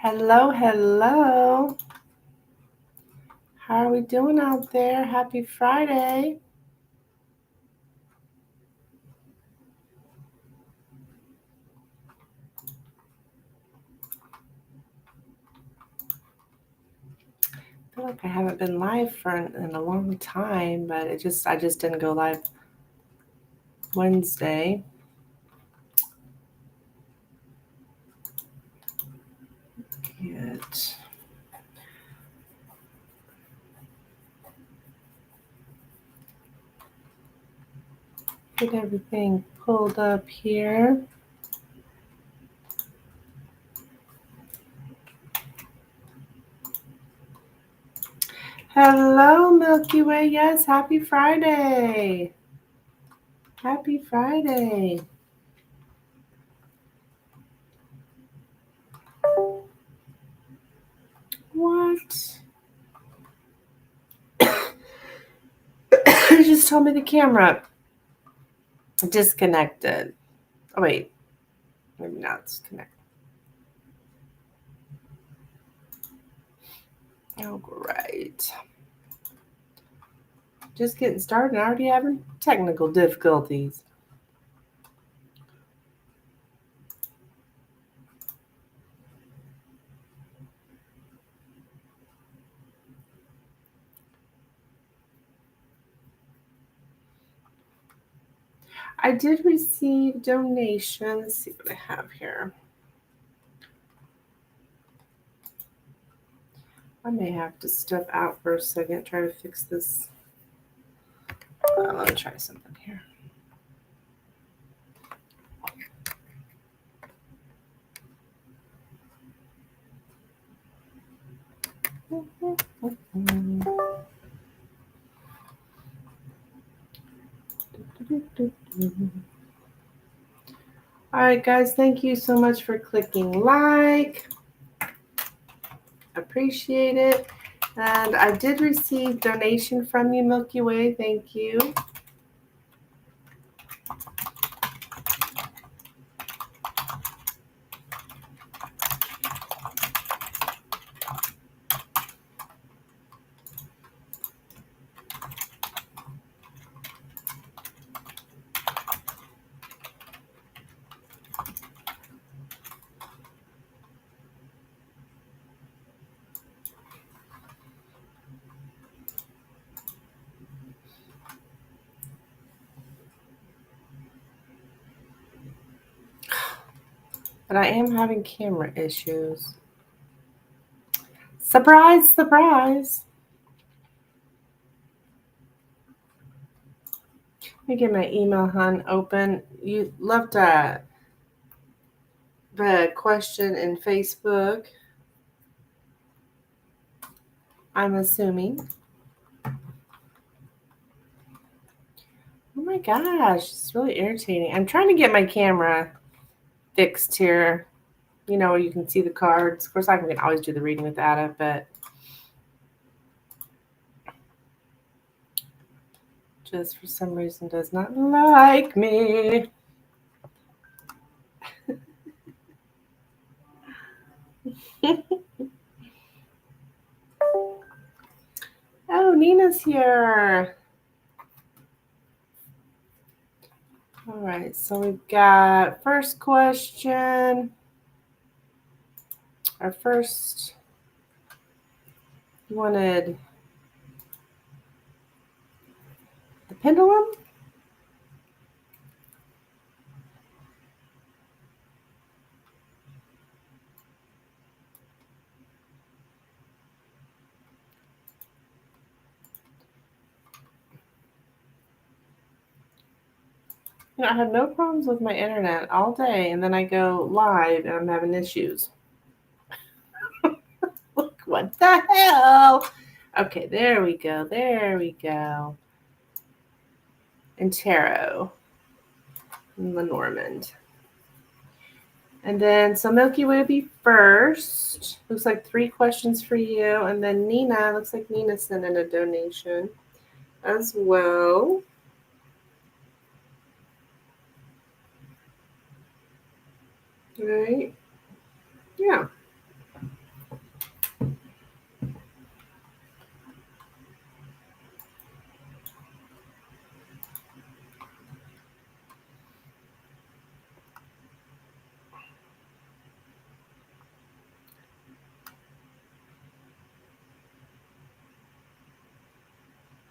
Hello, hello. How are we doing out there? Happy Friday. I feel like I haven't been live in a long time, but I just didn't go live Wednesday. Get everything pulled up here. Hello, Milky Way. Yes, happy Friday. Happy Friday. What? You just told me the camera disconnected. Oh, wait. Maybe not. It's connected. Oh, great. Just getting started and already having technical difficulties. I did receive donations. Let's see what I have here. I may have to step out for a second, try to fix this. Let me try something here. All right, guys, thank you so much for clicking like. Appreciate it. And I did receive donation from you, Milky Way. Thank you. But I am having camera issues. Surprise, surprise. Let me get my email hunt open. You left the question in Facebook, I'm assuming. Oh my gosh, it's really irritating. I'm trying to get my camera fixed here. You know, where you can see the cards. Of course, I can always do the reading without it, but just for some reason does not like me. Oh, Nina's here. All right, so we've got first question. Our first, you wanted the pendulum? You know, I have no problems with my internet all day, and then I go live and I'm having issues. Look, what the hell? Okay, there we go. There we go. And tarot. And Lenormand. And then, so Milky Way would be first. Looks like 3 questions for you. And then Nina, looks like Nina sent in a donation as well. Right? Yeah.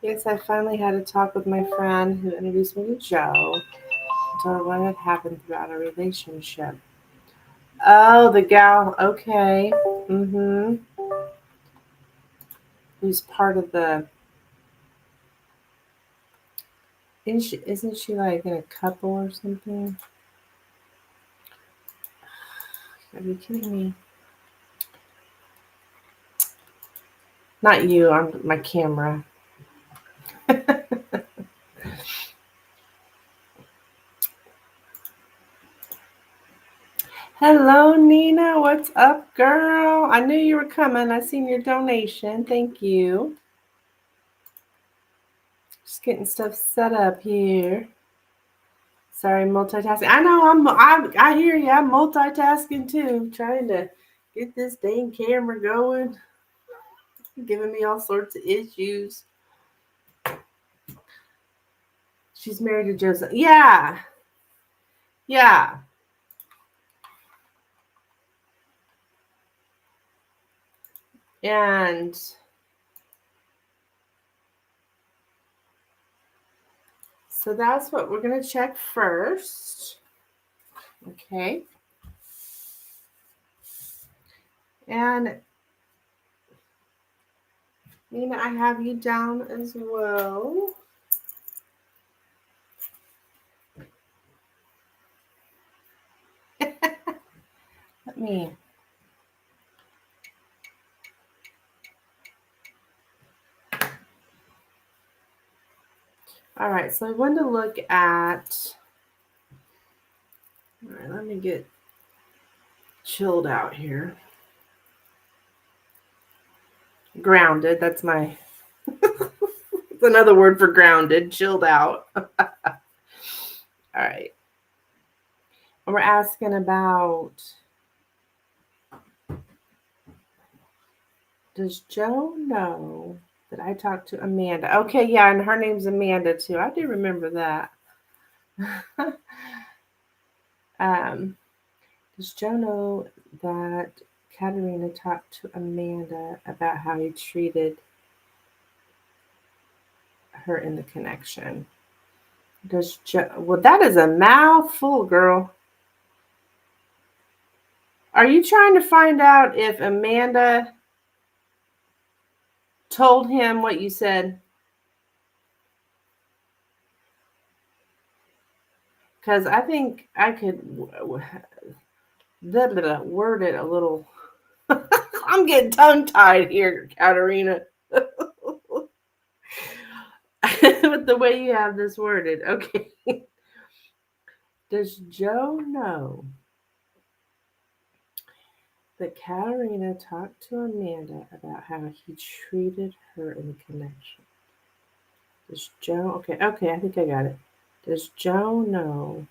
Yes, I finally had a talk with my friend who introduced me to Joe. I told her what had happened throughout our relationship. Oh, the gal. Okay. Mm-hmm. Who's part of the? Isn't she like in a couple or something? Are you kidding me? Not you. On my camera. Hello, Nina. What's up, girl? I knew you were coming. I seen your donation. Thank you. Just getting stuff set up here. Sorry, multitasking. I know I hear you. I'm multitasking too, trying to get this dang camera going, giving me all sorts of issues. She's married to Joseph. Yeah, yeah. And so that's what we're gonna check first. Okay. And Nina, I have you down as well. Let me. All right, so I want to look at. All right, let me get chilled out here. Grounded. That's my. It's another word for grounded. Chilled out. All right. We're asking about. Does Joe know that I talked to Amanda? Okay, yeah, and her name's Amanda too. I do remember that. Does Joe know that Katerina talked to Amanda about how he treated her in the connection? Does Joe? Well, that is a mouthful, girl. Are you trying to find out if Amanda told him what you said? Because I think I could word it a little. I'm getting tongue tied here, Katerina. With the way you have this worded. Okay. Does Joe know that Katerina talked to Amanda about how he treated her in the connection? Does Joe? Okay, I think I got it. Does Joe know?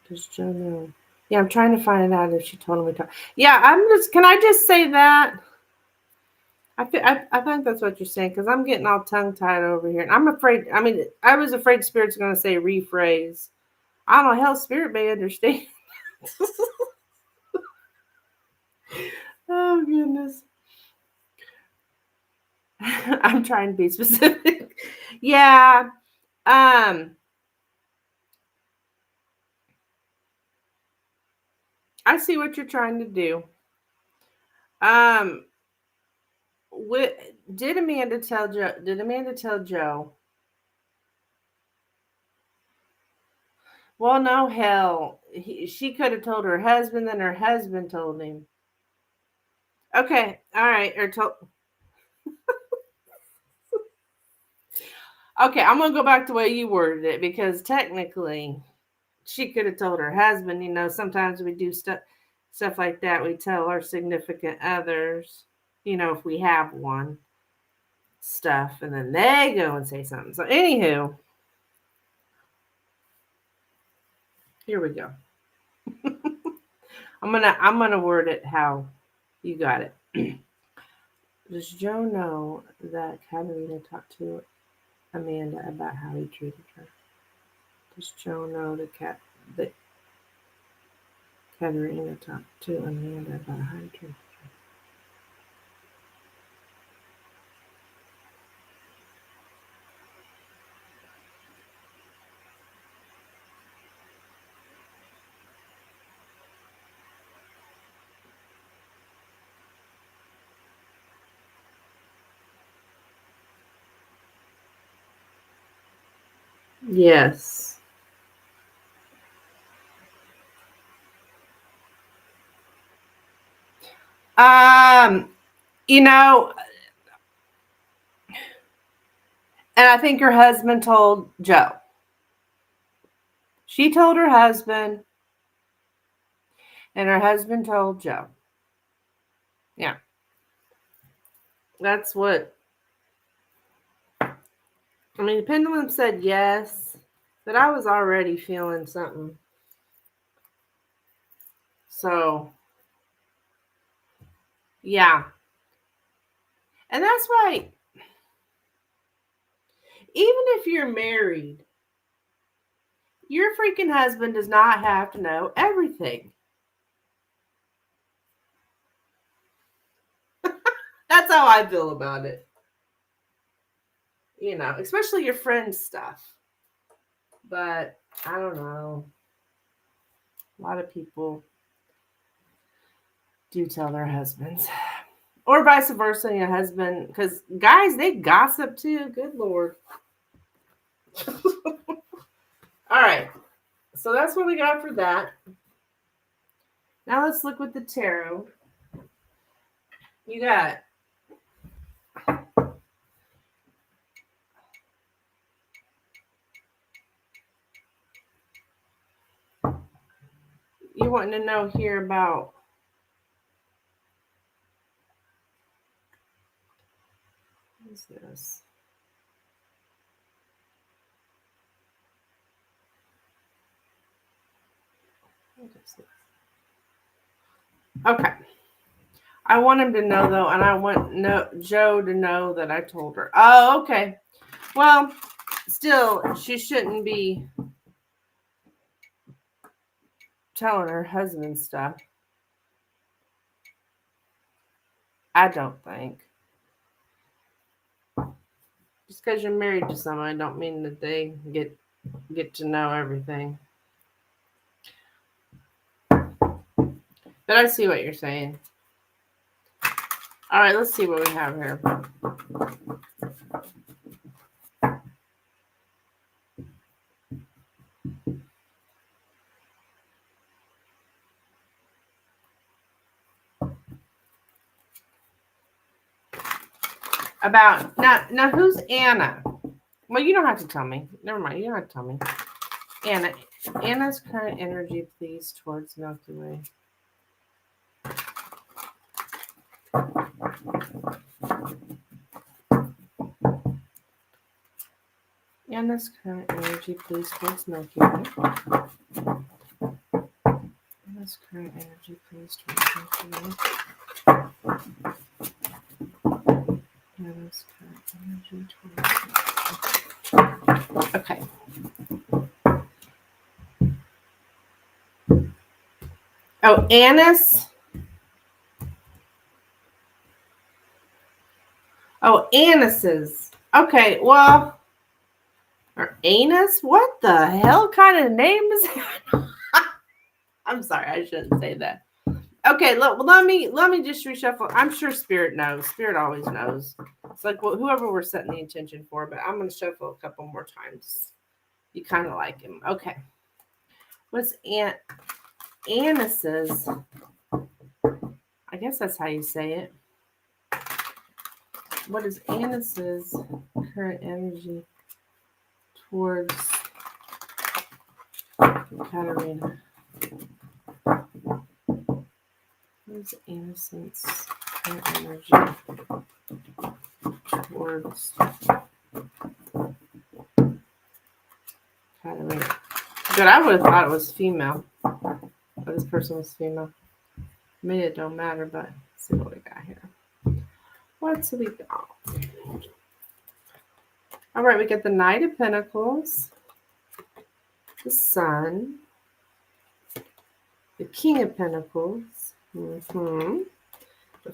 Does Joe know? Yeah, I'm trying to find out if she told him we talked. Yeah, Can I just say that? I think that's what you're saying because I'm getting all tongue tied over here, and I'm afraid. I mean, I was afraid Spirit's going to say rephrase. I don't know. Hell, Spirit may understand. Oh goodness. I'm trying to be specific. Yeah. Um. I see what you're trying to do. Um. Did Amanda tell Joe? Did Amanda tell Joe? Well, no, hell. She could have told her husband, then her husband told him. Okay, all right. Or told. Okay, I'm gonna go back to the way you worded it because technically, she could have told her husband. You know, sometimes we do stuff like that. We tell our significant others. You know, if we have one stuff, and then they go and say something. So, anywho, here we go. I'm gonna word it how you got it. Does Joe know that Katerina talked to Amanda about how he treated her? Does Joe know that Katerina talked to Amanda about how he treated her? Yes. You know, and I think her husband told Joe. She told her husband, and her husband told Joe. Yeah. That's what. I mean, the pendulum said yes, but I was already feeling something. So, yeah. And that's why, even if you're married, your freaking husband does not have to know everything. That's how I feel about it. You know, especially your friend's stuff. But I don't know. A lot of people do tell their husbands. Or vice versa, your husband. Because guys, they gossip too. Good Lord. All right. So that's what we got for that. Now let's look with the tarot. You got you wanting to know here about what is this? What is this? Okay. I want him to know though, and I want Joe to know that I told her. Oh, okay. Well, still, she shouldn't be telling her husband stuff. I don't think. Just because you're married to somebody, don't mean that they get to know everything. But I see what you're saying. All right, let's see what we have here. About now who's Anna? Well, you don't have to tell me. Never mind, you don't have to tell me. Anna's current energy, please, towards Milky Way. Anna's current energy, please, towards Milky Way. Anna's current energy, please, towards Milky Way. Anna's current energy towards Milky Way. Okay. Oh, Anna's. Oh, Annis's. Okay, well, or Anus? What the hell kind of name is that? I'm sorry, I shouldn't say that. Okay, let me just reshuffle. I'm sure Spirit knows. Spirit always knows. It's like whoever we're setting the intention for, but I'm going to shuffle a couple more times. You kind of like him. Okay. What's Annis's? I guess that's how you say it. What is Annis's current energy towards Katarina? What is Innocent's current energy towards Katarina? But I would have thought it was female. But this person was female. I mean, it don't matter, but let's see what we got here. What's we got? All right, we got the Knight of Pentacles, the Sun, the King of Pentacles, the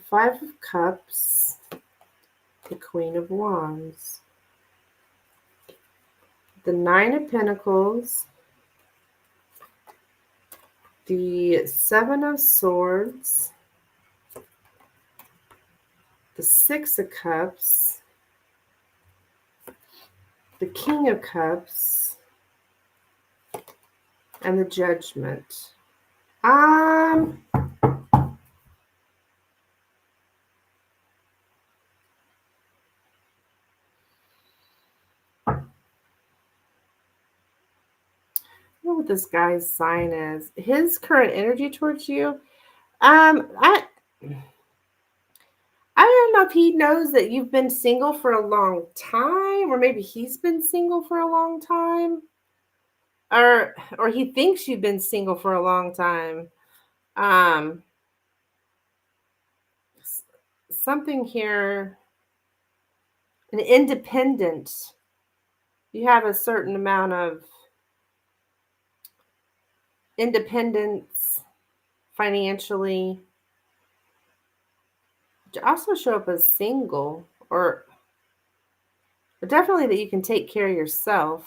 Five of Cups, the Queen of Wands, the Nine of Pentacles, the Seven of Swords, the Six of Cups, the King of Cups, And the Judgment. I don't know what this guy's sign is. His current energy towards you. I don't know if he knows that you've been single for a long time, or maybe he's been single for a long time, or he thinks you've been single for a long time. Um, Something here, an independent. You have a certain amount of independence financially. Also show up as single, or definitely that you can take care of yourself.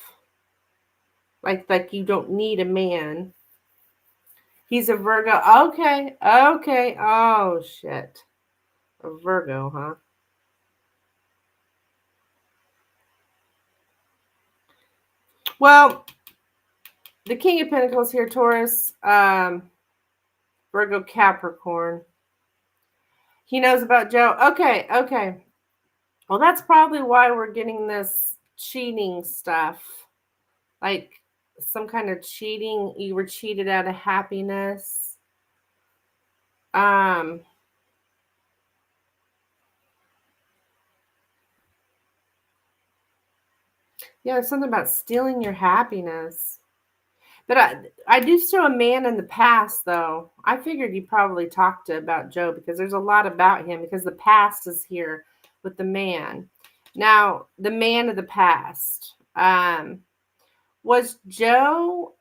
Like you don't need a man. He's a Virgo. Okay. Okay. Oh shit. A Virgo, huh? Well, the King of Pentacles here, Taurus, Virgo, Capricorn. He knows about Joe. Okay, okay. Well, that's probably why we're getting this cheating stuff. Like some kind of cheating. You were cheated out of happiness. Yeah, there's something about stealing your happiness. But I do show a man in the past, though. I figured you probably talked about Joe because there's a lot about him because the past is here with the man. Now, the man of the past. Was Joe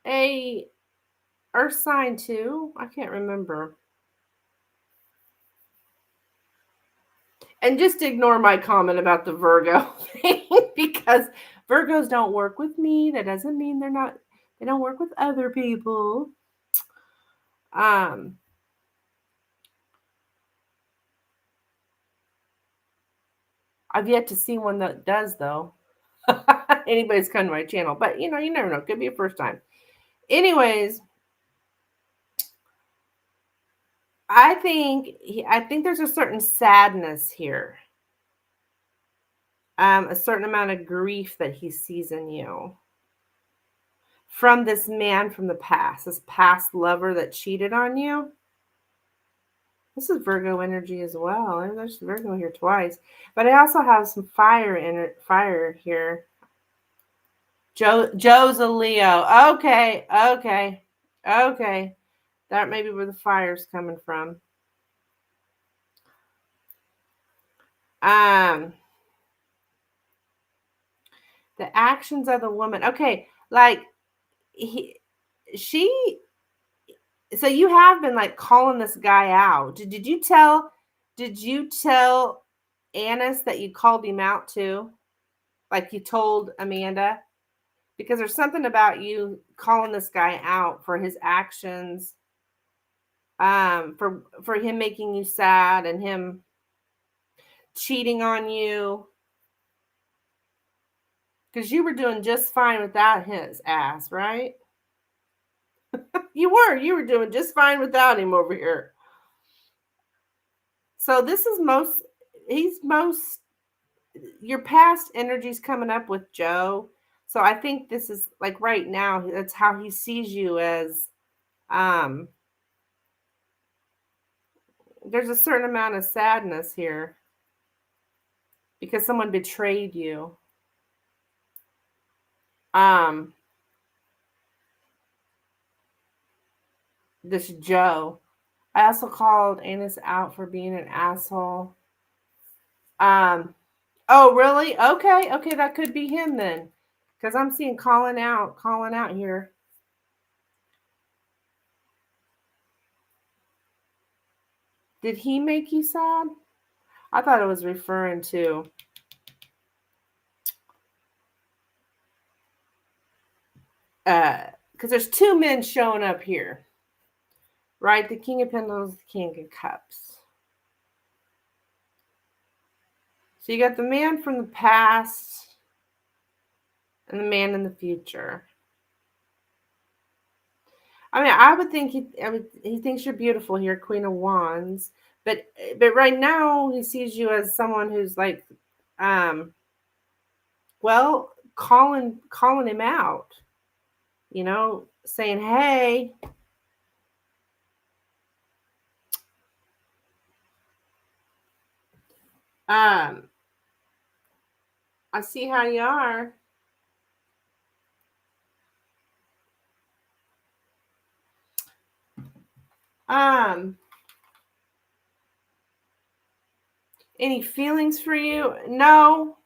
a Earth sign too? I can't remember. And just ignore my comment about the Virgo thing because Virgos don't work with me. That doesn't mean they don't work with other people. I've yet to see one that does, though. Anybody's come to my channel, but you never know. It could be a first time. Anyways, I think there's a certain sadness here, a certain amount of grief that he sees in you from this man from the past, this past lover that cheated on you. This is Virgo energy as well. There's Virgo here twice, but I also have some fire here. Joe's a Leo. Okay, okay, okay. That may be where the fire's coming from. The actions of the woman. Okay, like she. So you have been like calling this guy out. Did you tell? Did you tell Annis that you called him out too? Like you told Amanda? Because there's something about you calling this guy out for his actions, for him making you sad and him cheating on you, because you were doing just fine without his ass, right? You were doing just fine without him over here. So this is your past energy's coming up with Joe. So I think this is like right now, that's how he sees you as, there's a certain amount of sadness here because someone betrayed you. This Joe. I also called Annis out for being an asshole. Oh really? Okay, okay, that could be him then. Because I'm seeing calling out here. Did he make you sad? I thought it was referring to because there's two men showing up here, right? The King of Pentacles, the King of Cups. So you got the man from the past and the man in the future. I mean, I would think he thinks you're beautiful here, Queen of Wands. But right now he sees you as someone who's like, um, well, calling him out. You know, saying, "Hey, um, I see how you are." Um, any feelings for you? No.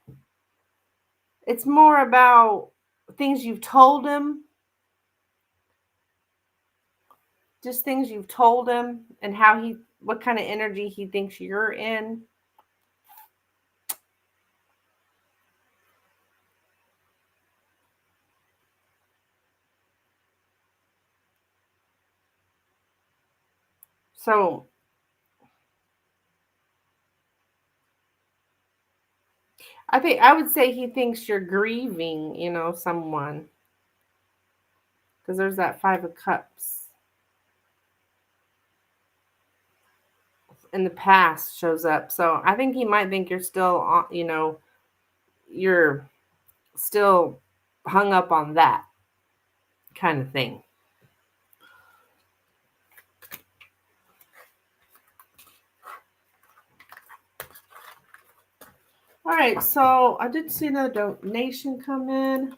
It's more about things you've told him, just things you've told him and what kind of energy he thinks you're in. So I would say he thinks you're grieving, someone, because there's that 5 of Cups in the past shows up. So I think he might think you're still, you're still hung up on that kind of thing. All right, so I did see the donation come in.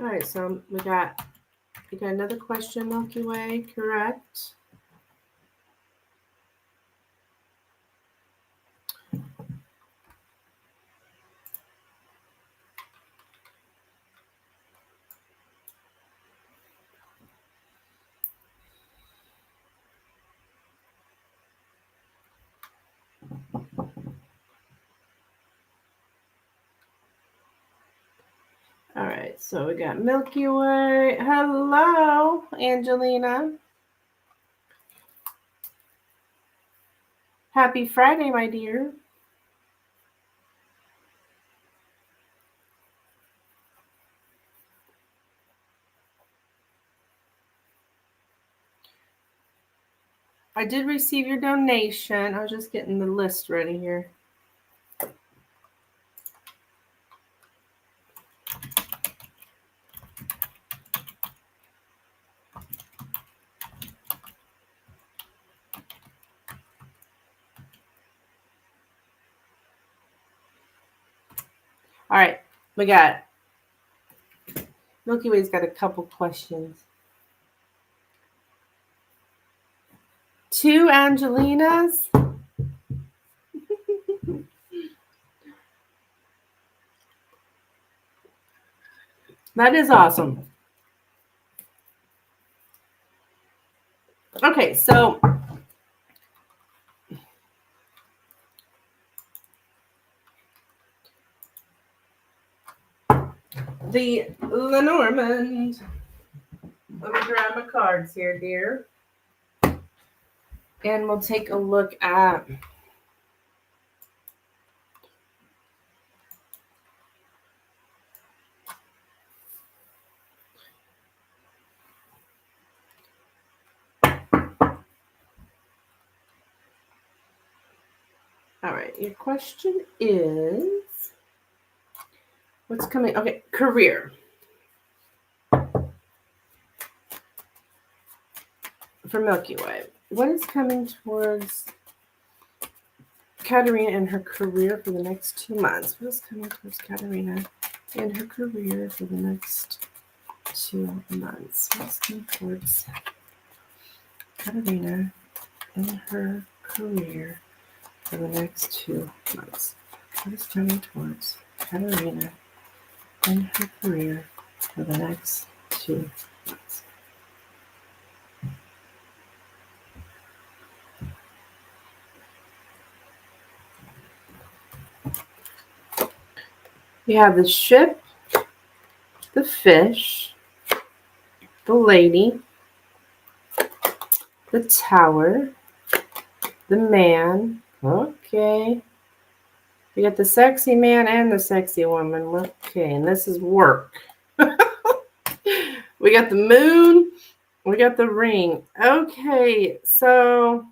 All right, so we got another question, Milky Way, correct? All right, so we got Milky Way. Hello, Angelina. Happy Friday, my dear. I did receive your donation. I was just getting the list ready here. All right, we got Milky Way's got a couple questions. 2 Angelinas. That is awesome. Okay, so the Lenormand. Let me grab my cards here, dear. And we'll take a look at all right, your question is what's coming? Okay, career. For Milky Way. What is coming towards Katerina and her career for the next 2 months? What is coming towards Katerina and her career for the next 2 months? What's coming towards Katerina and her career for the next 2 months? What is coming towards Katerina and her career for the next 2 months? We have the ship, the fish, the lady, the tower, the man. Okay. We got the sexy man and the sexy woman. Okay, and this is work. We got the moon. We got the ring. Okay, so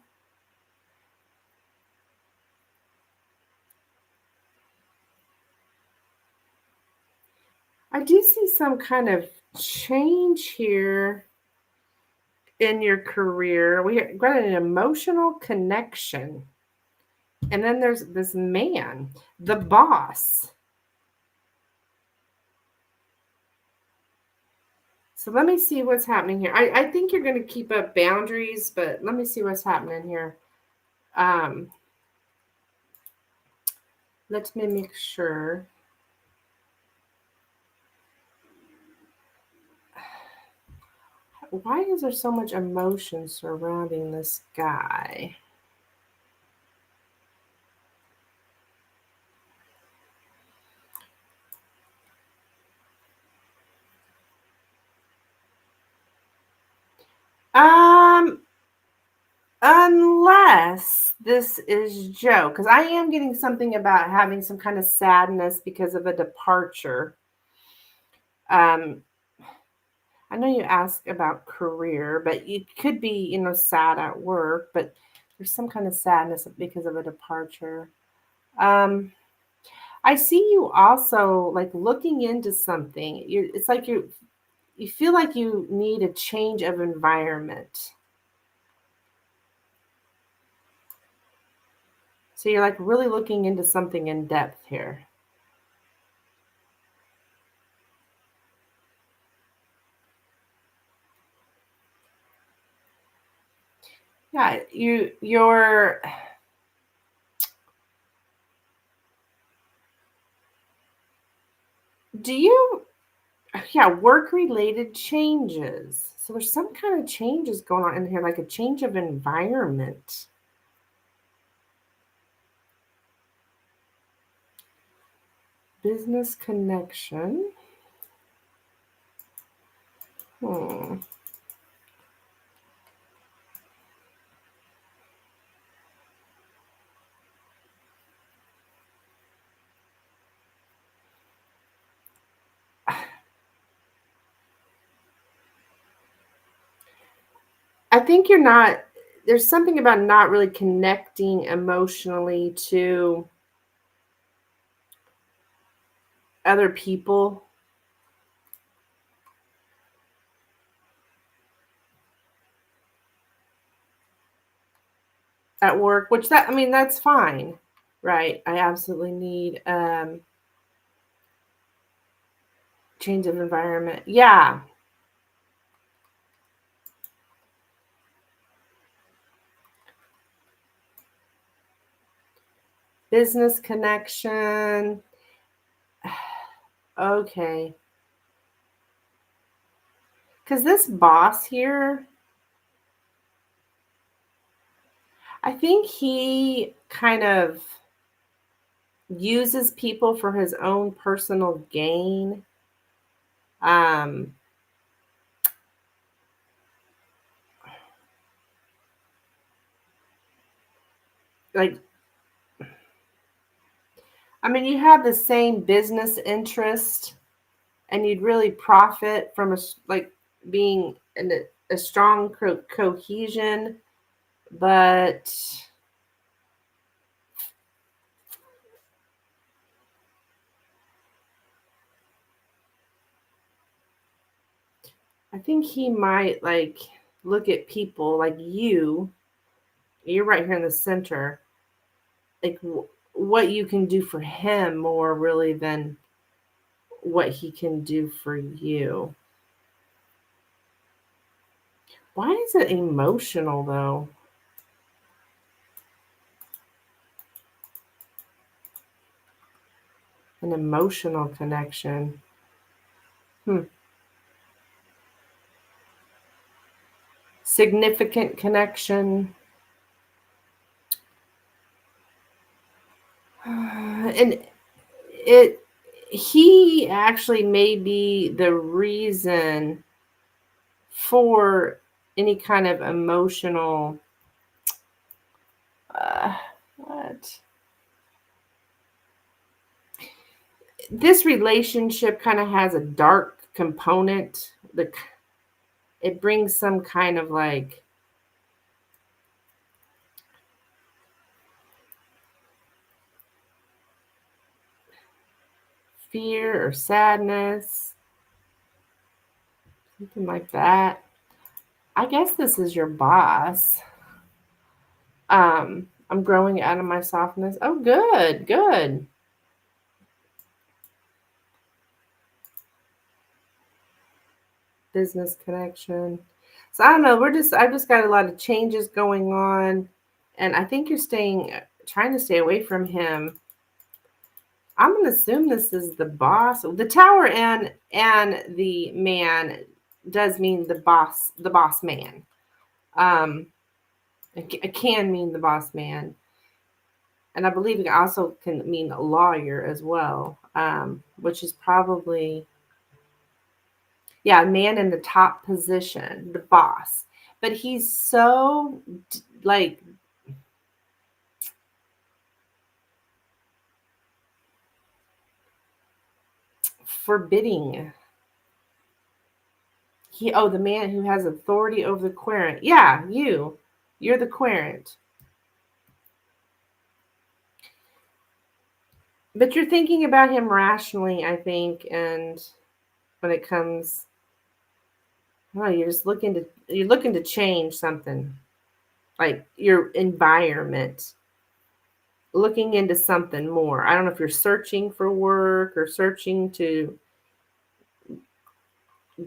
I do see some kind of change here in your career. We got an emotional connection. And then there's this man, the boss. So let me see what's happening here. I think you're going to keep up boundaries, but let me see what's happening here. Let me make sure. Why is there so much emotion surrounding this guy? Unless this is Joe, because I am getting something about having some kind of sadness because of a departure. I know you asked about career, but you could be, sad at work, but there's some kind of sadness because of a departure. I see you also like looking into something. It's like you feel like you need a change of environment. So you're like really looking into something in depth here. Yeah, you're do you yeah, work related changes. So there's some kind of changes going on in here, like a change of environment. Business connection. Hmm. I think there's something about not really connecting emotionally to other people at work, which that's fine. Right. I absolutely need change of environment. Yeah. Business connection. Okay. Because this boss here, I think he kind of uses people for his own personal gain. Um, like, you have the same business interest, and you'd really profit from being in a strong cohesion, but I think he might look at people like you're right here in the center, like what you can do for him more really than what he can do for you. Why is it emotional though? An emotional connection. Significant connection. And it he actually may be the reason for any kind of emotional what this relationship kind of has a dark component. It brings some kind of like fear or sadness, something like that. I guess this is your boss. I'm growing out of my softness. Oh, good, good. Business connection. So I don't know. I've just got a lot of changes going on, and I think you're trying to stay away from him. I'm gonna assume this is the boss. The tower and the man does mean the boss man. It can mean the boss man, and I believe it also can mean a lawyer as well, which is probably a man in the top position, the boss. But he's so like forbidding. The man who has authority over the querent. Yeah, you're the querent. But you're thinking about him rationally, I think, and when it comes, you're looking to change something, like your environment, looking into something more. I don't know if you're searching for work or searching to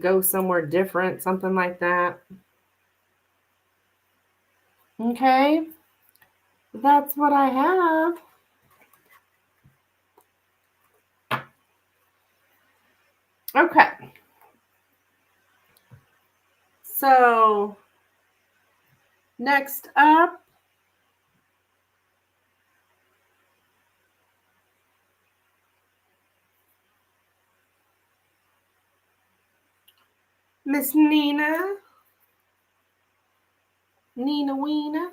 go somewhere different, something like that. Okay, that's what I have. Okay, so next up, Miss Nina Weena.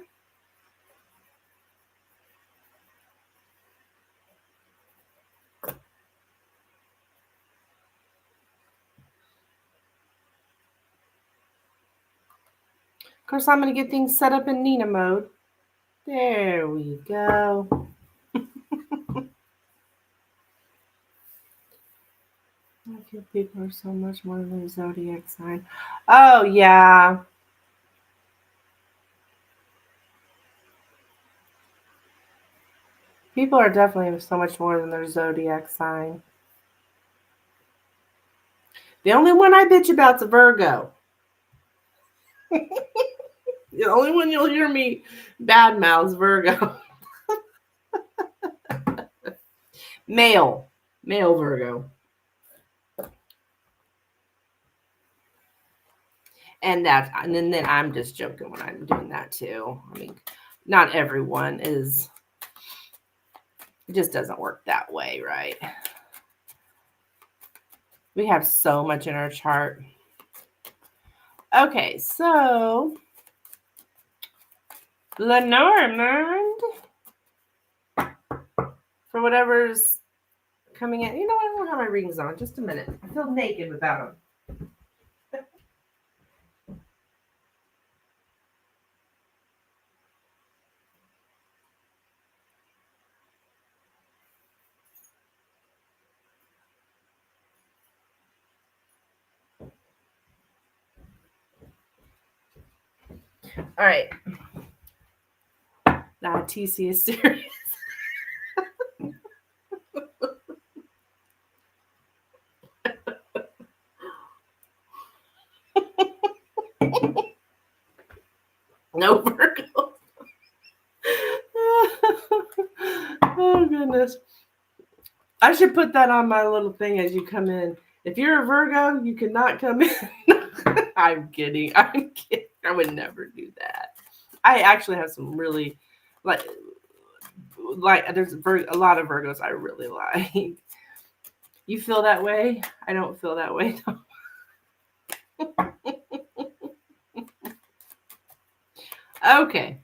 Of course, I'm going to get things set up in Nina mode. There we go. I feel people are so much more than their zodiac sign. Oh, yeah. People are definitely so much more than their zodiac sign. The only one I bitch about is Virgo. The only one you'll hear me badmouth is Virgo. Male Virgo. And then I'm just joking when I'm doing that too. I mean, not everyone is. It just doesn't work that way, right? We have so much in our chart. Okay, so Lenormand, for whatever's coming in. You know, I don't have my rings on. Just a minute. I feel naked without them. All right. Now TC is serious. No Virgo. Oh goodness. I should put that on my little thing as you come in. If you're a Virgo, you cannot come in. I'm kidding. I would never do that. I actually have some really like there's a lot of Virgos I really like. You feel that way? I don't feel that way. Okay.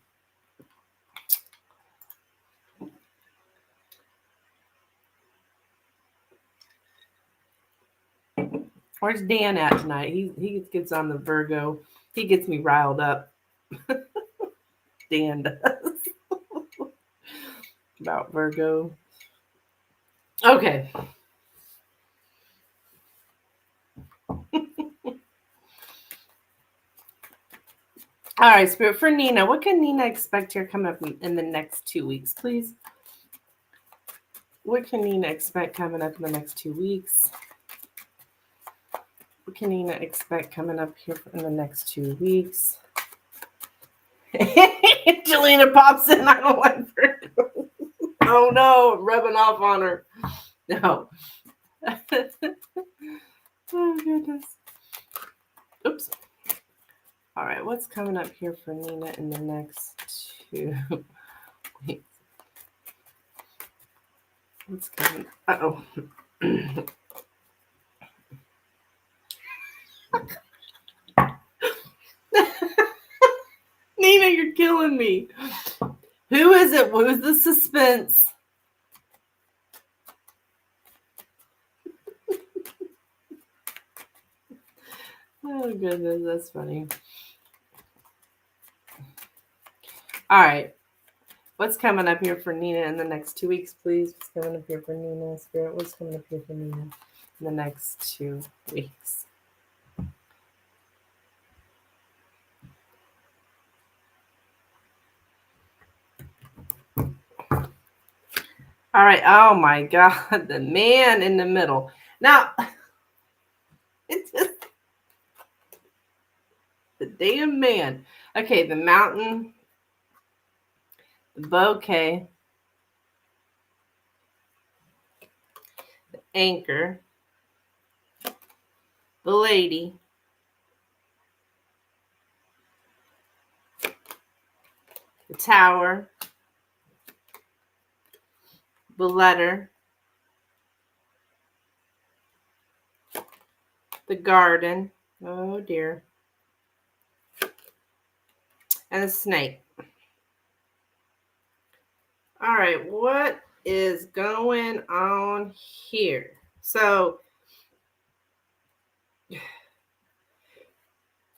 Where's Dan at tonight? He gets on the Virgo. He gets me riled up. Dan does. About Virgo. Okay. All right, Spirit, for Nina, what can Nina expect here coming up in the next 2 weeks, please? What can Nina expect coming up in the next 2 weeks? What can Nina expect coming up here in the next 2 weeks? Jelena pops in. I don't like Virgo. Oh no, rubbing off on her. No. Oh goodness. Oops. All right, what's coming up here for Nina in the next 2 weeks? What's coming? Uh-oh. Nina, you're killing me. Who is it? Who's the suspense? Oh goodness, that's funny. All right. What's coming up here for Nina in the next 2 weeks, please? What's coming up here for Nina, Spirit? What's coming up here for Nina in the next 2 weeks? All right. Oh my God, the man in the middle. Now, it's just the damn man. Okay, the mountain, the bouquet, the anchor, the lady, the tower, the letter, the garden. Oh dear. And the snake. All right, what is going on here? So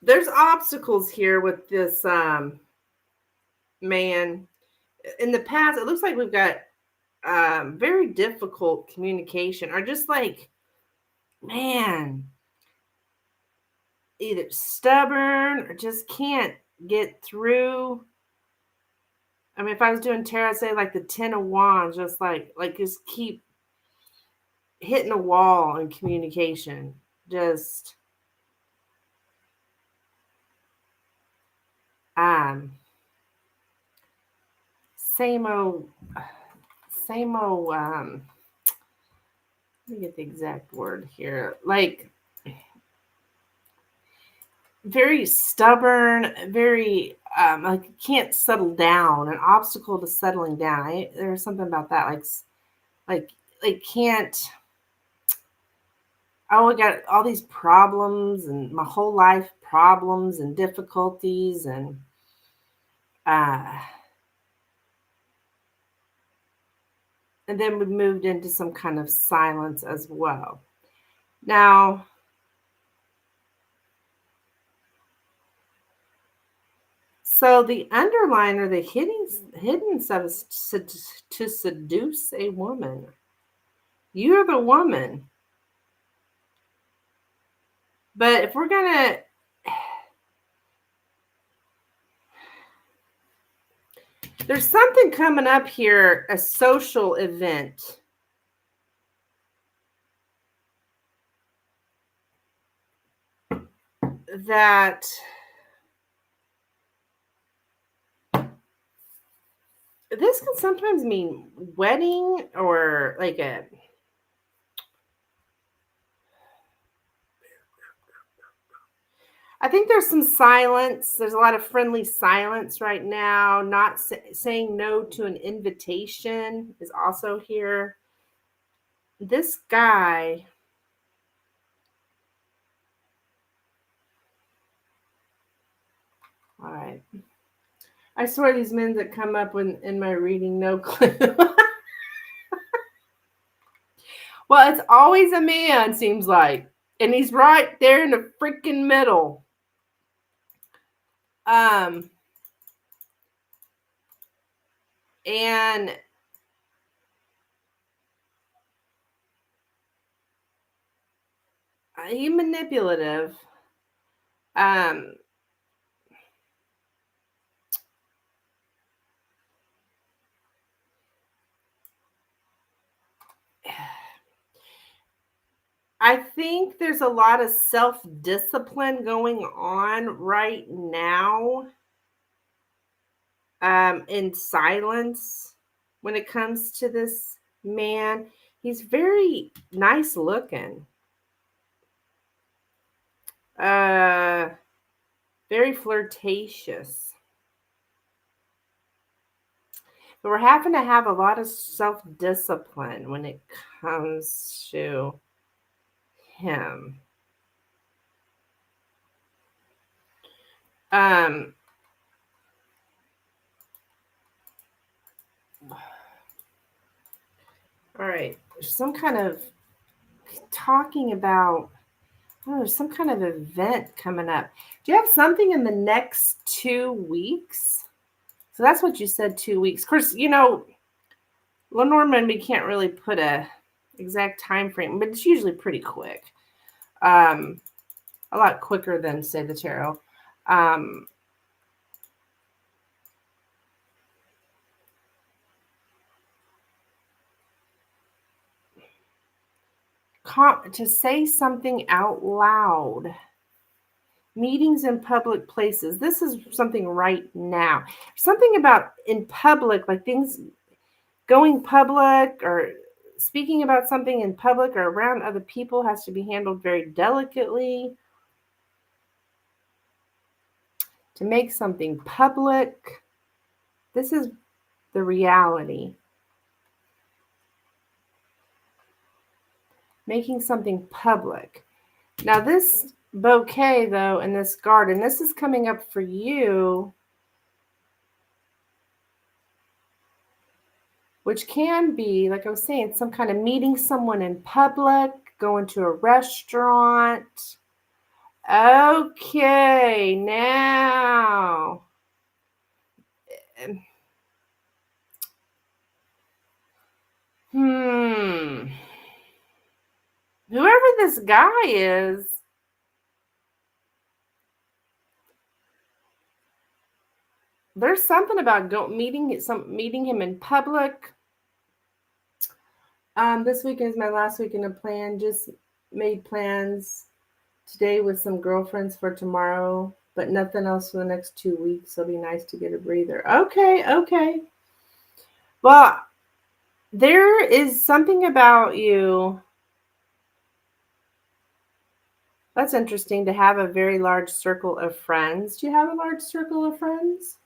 there's obstacles here with this man. In the past, it looks like we've got very difficult communication, or just like, man, either stubborn or just can't get through. I mean, if I was doing tarot, I'd say like the 10 of Wands, just like just keep hitting a wall in communication. Just same old let me get the exact word here. Like very stubborn, very like can't settle down, an obstacle to settling down. There's something about that, like can't. Oh, I got all these problems and my whole life problems and difficulties, and then we moved into some kind of silence as well. Now, so the underline or the hidden stuff is to seduce a woman. You're the woman. But if we're gonna, there's something coming up here, a social event. That this can sometimes mean wedding, or like I think there's some silence. There's a lot of friendly silence right now. Not saying no to an invitation is also here. this guy, all right. I swear these men that come up in my reading, no clue. Well, it's always a man, seems like. And he's right there in the freaking middle. And he manipulative. Um, I think there's a lot of self-discipline going on right now, in silence when it comes to this man. He's very nice looking. Very flirtatious. But we're having to have a lot of self-discipline when it comes to him. Um, all right. There's some kind of talking about, oh, there's some kind of event coming up. Do you have something in the next 2 weeks? So that's what you said, 2 weeks. Of course, Lenormand, we can't really put a exact time frame, but it's usually pretty quick. A lot quicker than, say, the tarot. To say something out loud. Meetings in public places. This is something right now. Something about in public, like things going public or speaking about something in public or around other people has to be handled very delicately. To make something public, this is the reality. Making something public. Now this bouquet, though, in this garden, this is coming up for you, which can be, like I was saying, some kind of meeting someone in public, going to a restaurant. Okay, now. Whoever this guy is, there's something about meeting him in public. This weekend is my last weekend of plan. Just made plans today with some girlfriends for tomorrow, but nothing else for the next 2 weeks. It'll be nice to get a breather. Okay. Well, there is something about you. That's interesting to have a very large circle of friends. Do you have a large circle of friends?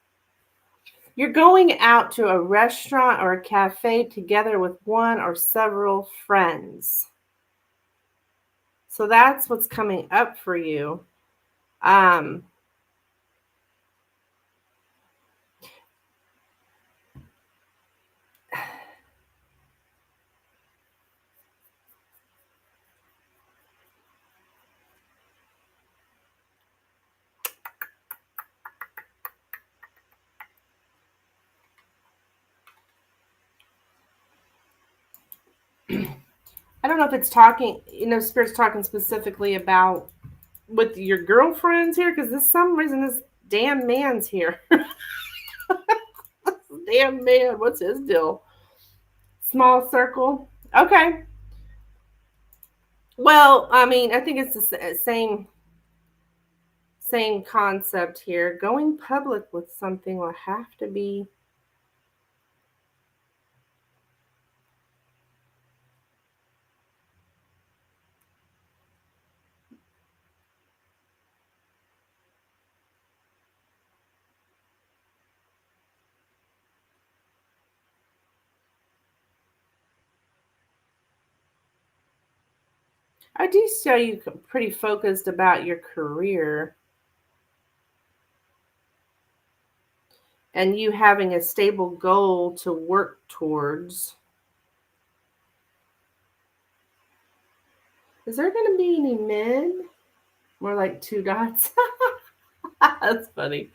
You're going out to a restaurant or a cafe together with one or several friends. So that's what's coming up for you. I don't know if it's talking, Spirit's talking specifically about with your girlfriends here, because for some reason this damn man's here. Damn man, what's his deal? Small circle. Okay. Well, I mean, I think it's the same concept here. Going public with something will have to be I do see you pretty focused about your career and you having a stable goal to work towards. Is there going to be any men? More like 2 dots. That's funny.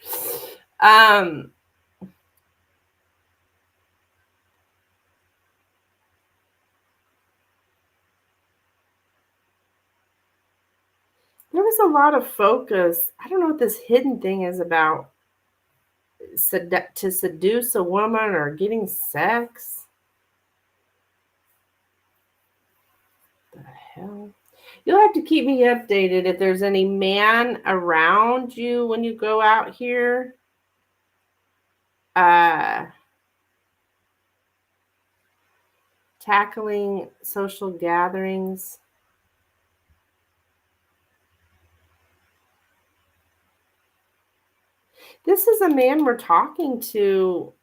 There was a lot of focus. I don't know what this hidden thing is about. To seduce a woman or getting sex. The hell? You'll have to keep me updated if there's any man around you when you go out here. Tackling social gatherings. This is a man we're talking to,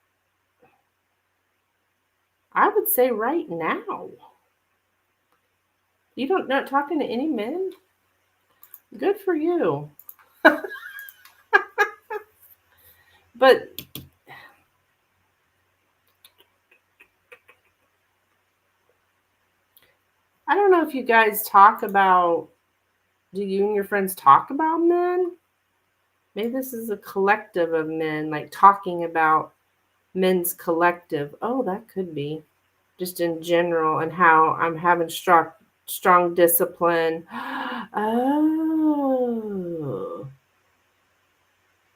I would say, right now. You don't not talking to any men? Good for you. But I don't know if you guys talk about, do you and your friends talk about men? Maybe this is a collective of men, like talking about men's collective. Oh, that could be. Just in general, and how I'm having strong discipline. Oh.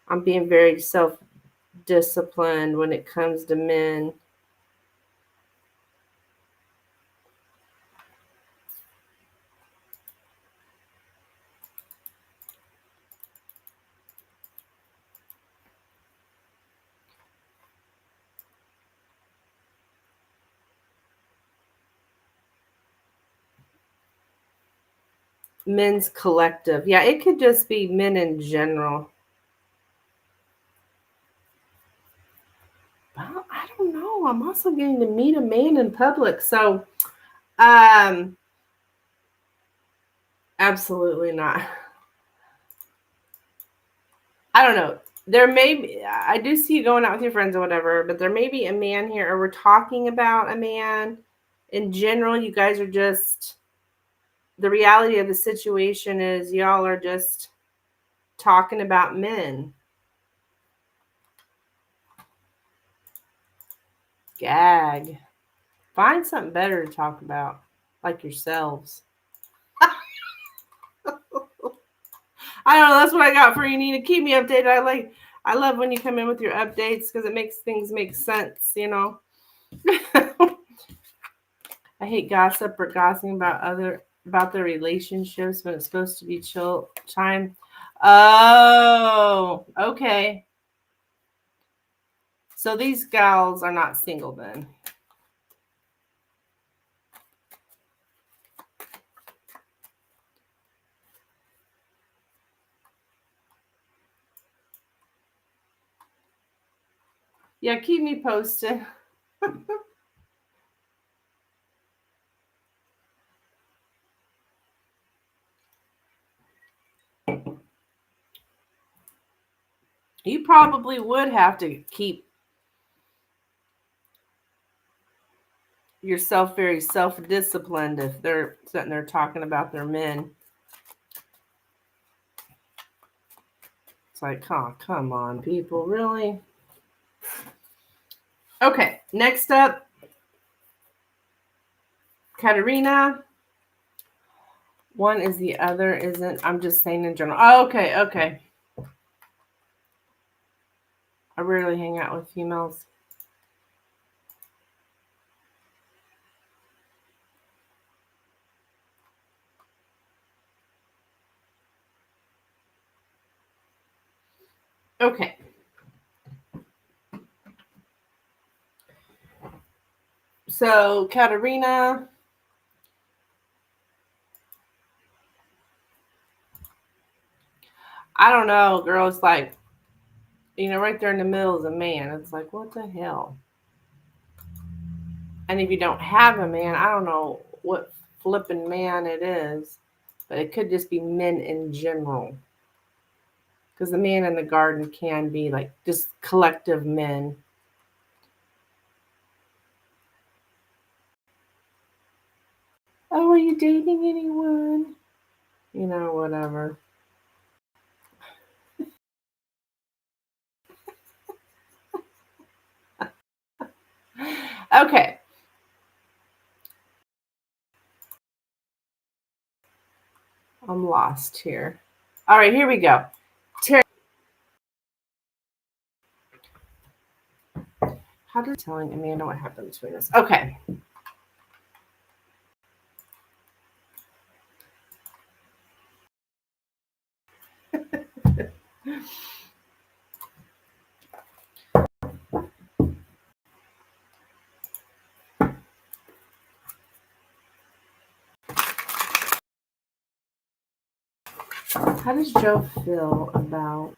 I'm being very self-disciplined when it comes to men. Men's collective. Yeah, it could just be men in general. Well, I don't know. I'm also getting to meet a man in public. So, absolutely not. I don't know. There may be, I do see you going out with your friends or whatever, but there may be a man here, or we're talking about a man. In general, you guys are just, the reality of the situation is y'all are just talking about men. Gag. Find something better to talk about, like yourselves. I don't know. That's what I got for you, Nina. Keep me updated. I love when you come in with your updates because it makes things make sense, you know. I hate gossip or gossiping about their relationships when it's supposed to be chill time. Oh, okay. So these gals are not single then. Yeah, keep me posted. You probably would have to keep yourself very self-disciplined if they're sitting there talking about their men. It's like, oh, come on, people, really? Okay, next up, Katerina. One is the other isn't. I'm just saying in general. Oh, okay. I rarely hang out with females. Okay. So, Katerina. I don't know, girl. It's like, right there in the middle is a man. It's like, what the hell? And if you don't have a man, I don't know what flipping man it is. but it could just be men in general. Because the man in the garden can be like just collective men. Oh, are you dating anyone? You know, whatever. Okay. I'm lost here. All right, here we go. How does telling Amanda what happened between us? Okay. How does Joe feel about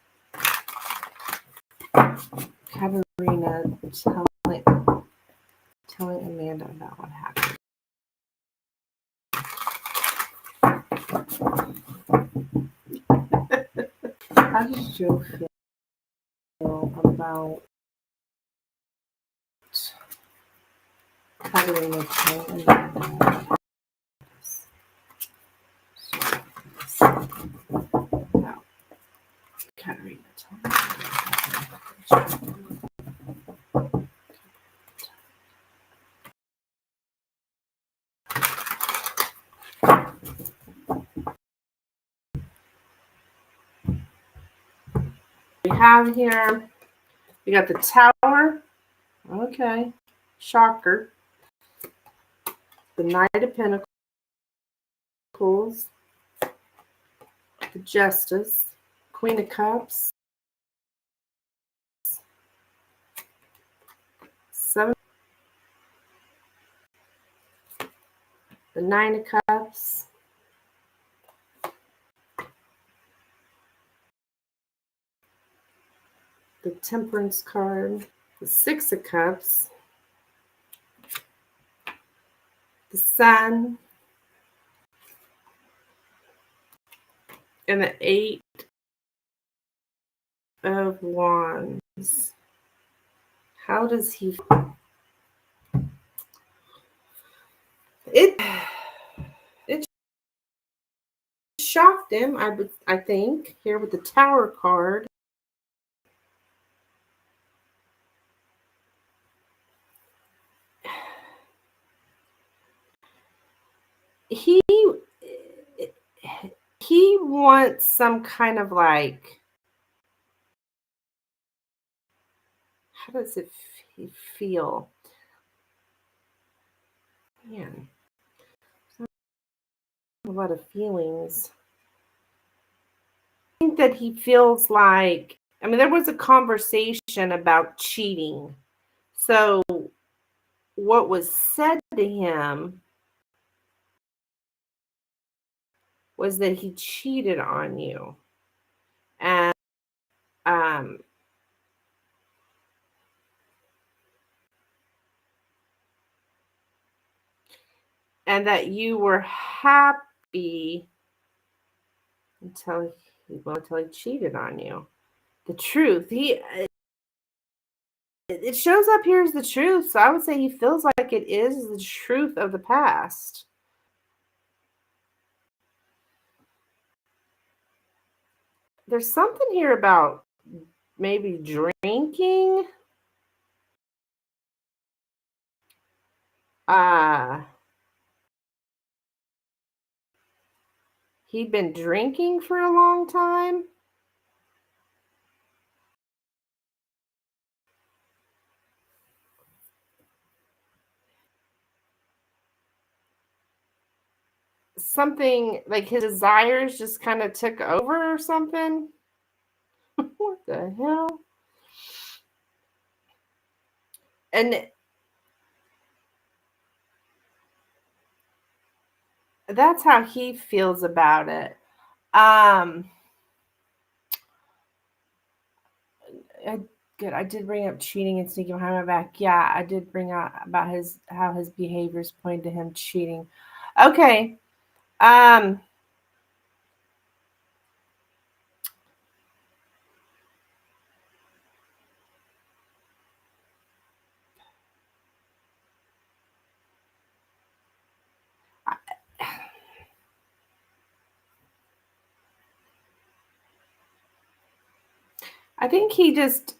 Katerina telling Amanda about what happened? How does Joe feel about Katerina telling Amanda about Katerina telling Amanda? We have here, we got the Tower. Okay. Shocker. The Knight of Pentacles. The Justice. Queen of Cups. Seven. The Nine of Cups. The Temperance card. The Six of Cups. The Sun. And the Eight of Wands. How does he feel? It shocked him, I think, here with the Tower card. He wants some kind of like, how does it feel? Man, a lot of feelings. I think that he feels like, I mean, there was a conversation about cheating. So what was said to him was that he cheated on you. And and that you were happy until he cheated on you. The truth. It shows up here as the truth. So I would say he feels like it is the truth of the past. There's something here about maybe drinking. He'd been drinking for a long time. Something like his desires just kind of took over or something. What the hell? And that's how he feels about it. Good. I did bring up cheating and sneaking behind my back. Yeah, I did bring out about how his behaviors pointed to him cheating. Okay. I think he just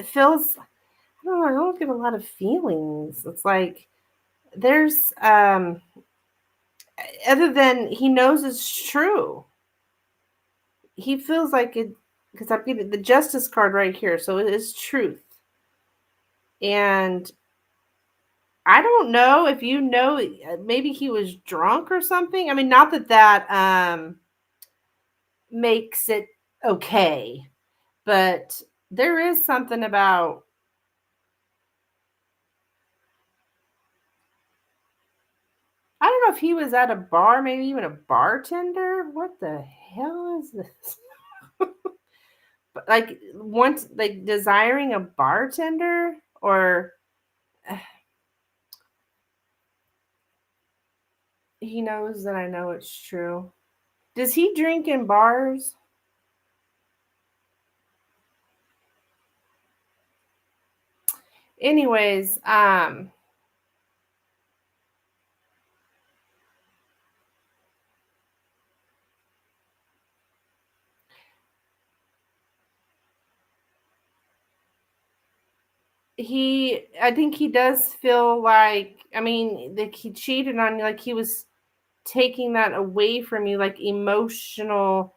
feels, I don't get a lot of feelings. It's like there's other than he knows it's true. He feels like it because I'm getting the justice card right here, so it is truth. And I don't know if you know, maybe he was drunk or something. I mean, not that makes it okay, but there is something about, I don't know if he was at a bar, maybe even a bartender. What the hell is this? Like once, like desiring a bartender, or he knows that I know it's true. Does he drink in bars? Anyways, I think he does feel like, I mean, like he cheated on you, like he was taking that away from you, like emotional.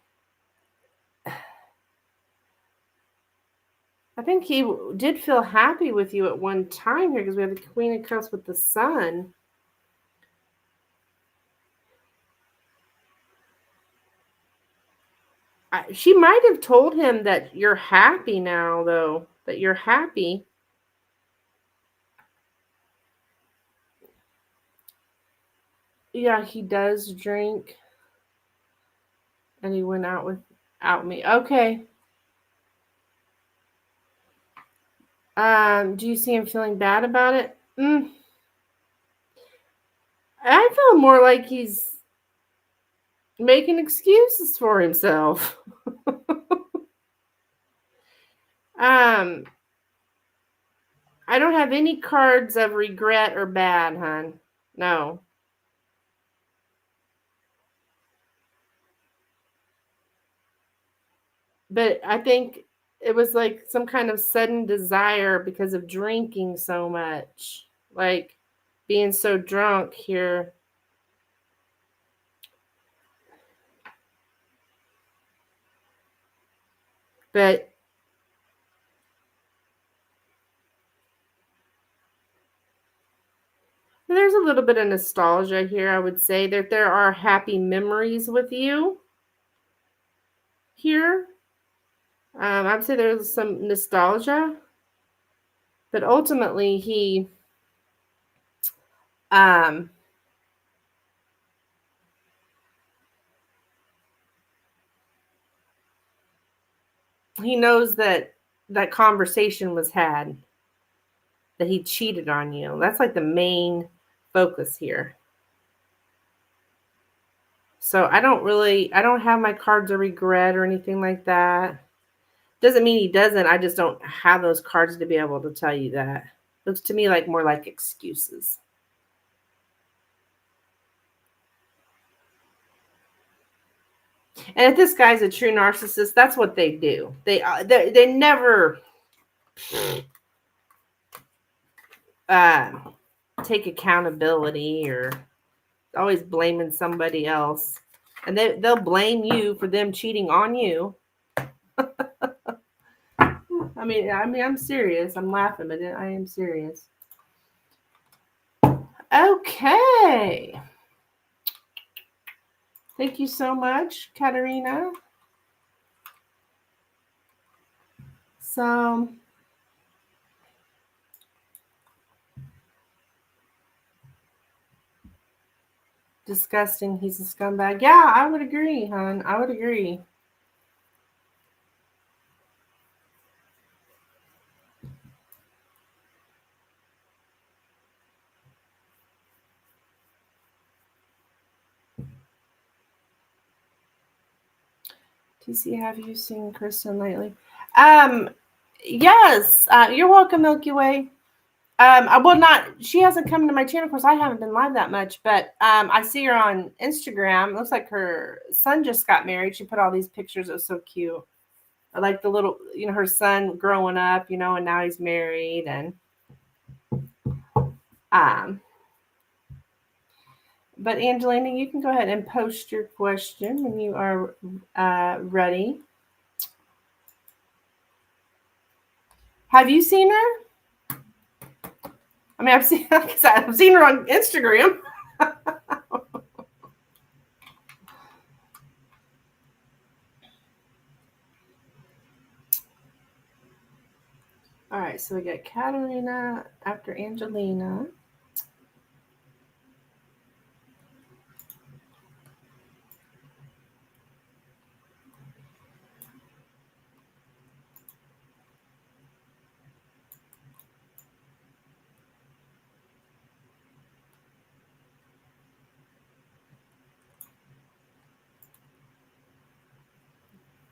I think he did feel happy with you at one time here because we have the Queen of Cups with the Sun. She might have told him that you're happy now, though, that you're happy. Yeah, he does drink, and he went out without me. Okay. Do you see him feeling bad about it? I feel more like he's making excuses for himself. um, I don't have any cards of regret or bad, hon. No. But I think it was like some kind of sudden desire because of drinking so much. Like being so drunk here. But there's a little bit of nostalgia here, I would say. That there are happy memories with you here. I would say there's some nostalgia. But ultimately, um, he knows that that conversation was had, that he cheated on you. That's like the main focus here. So I don't have my cards of regret or anything like that. Doesn't mean he doesn't. I just don't have those cards to be able to tell you that. Looks to me like more like excuses. And if this guy's a true narcissist, that's what they do. They never uh, take accountability, or always blaming somebody else, and they'll blame you for them cheating on you. I mean, I'm serious. I'm laughing, but I am serious. Okay. Thank you so much, Katerina. So, disgusting. He's a scumbag. Yeah, I would agree, hon. I would agree. TC, have you seen Kristen lately? Yes. You're welcome, Milky Way. Well, not, she hasn't come to my channel. Of course, I haven't been live that much, but I see her on Instagram. Looks like her son just got married. She put all these pictures. It was so cute. like the little, her son growing up, and now he's married. And but Angelina, you can go ahead and post your question when you are ready. Have you seen her? I mean, I've seen her on Instagram. All right, so we got Katerina after Angelina.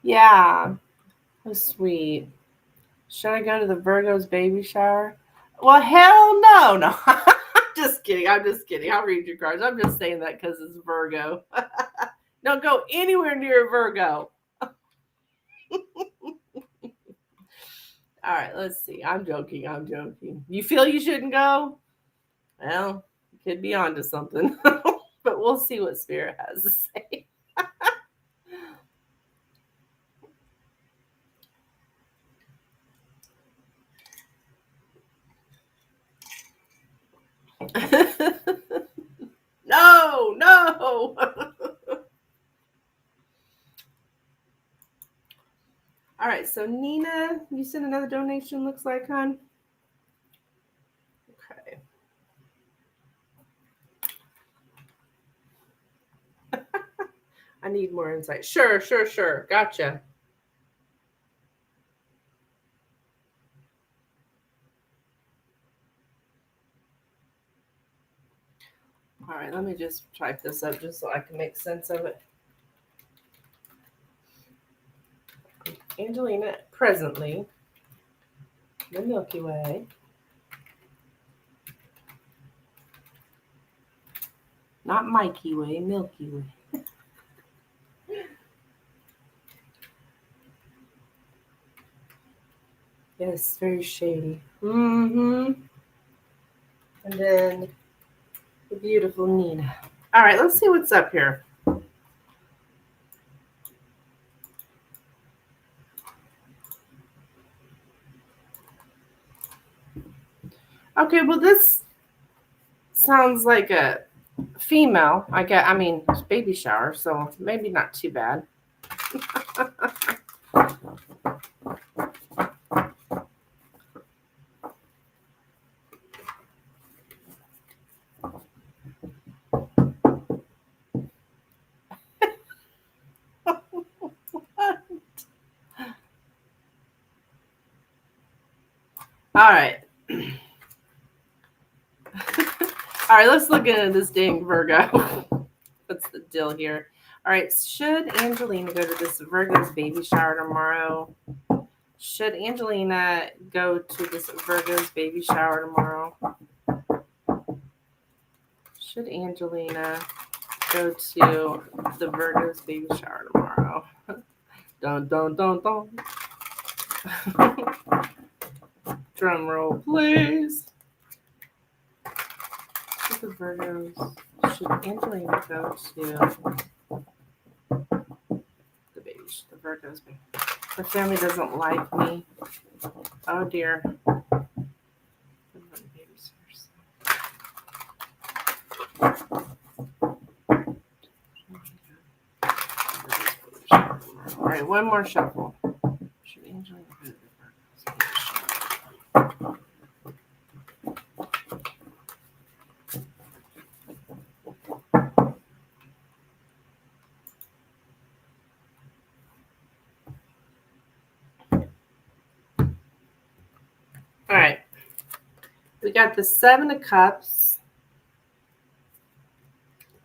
Yeah, that's sweet. Should I go to the Virgo's baby shower? Well, hell no, no. I'm just kidding. I'll read your cards. I'm just saying that because it's Virgo. Don't go anywhere near a Virgo. All right, let's see. I'm joking. You feel you shouldn't go? Well, you could be onto something. But we'll see what Spirit has to say. No. All right, so Nina, you sent another donation, looks like, hon. Okay. I need more insight. Sure. Gotcha. All right, let me just type this up just so I can make sense of it. Angelina, presently, the Milky Way. Not Mikey Way, Milky Way. Yes, very shady. Mm-hmm. And then the beautiful Nina. All right, let's see what's up here. Okay, well, this sounds like a female. I mean, it's baby shower, so maybe not too bad. All right. All right, let's look into this dang Virgo. What's the deal here? All right, should Angelina go to this Virgo's baby shower tomorrow? Should Angelina go to this Virgo's baby shower tomorrow? Should Angelina go to the Virgo's baby shower tomorrow? Dun, dun, dun, dun. Drum roll, please. Should the Virgos, should Angelina go to the Virgo's baby? Her family doesn't like me. Oh dear. All right, one more shuffle. Should Angelina go to the Virgo's baby? All right. We got the Seven of Cups,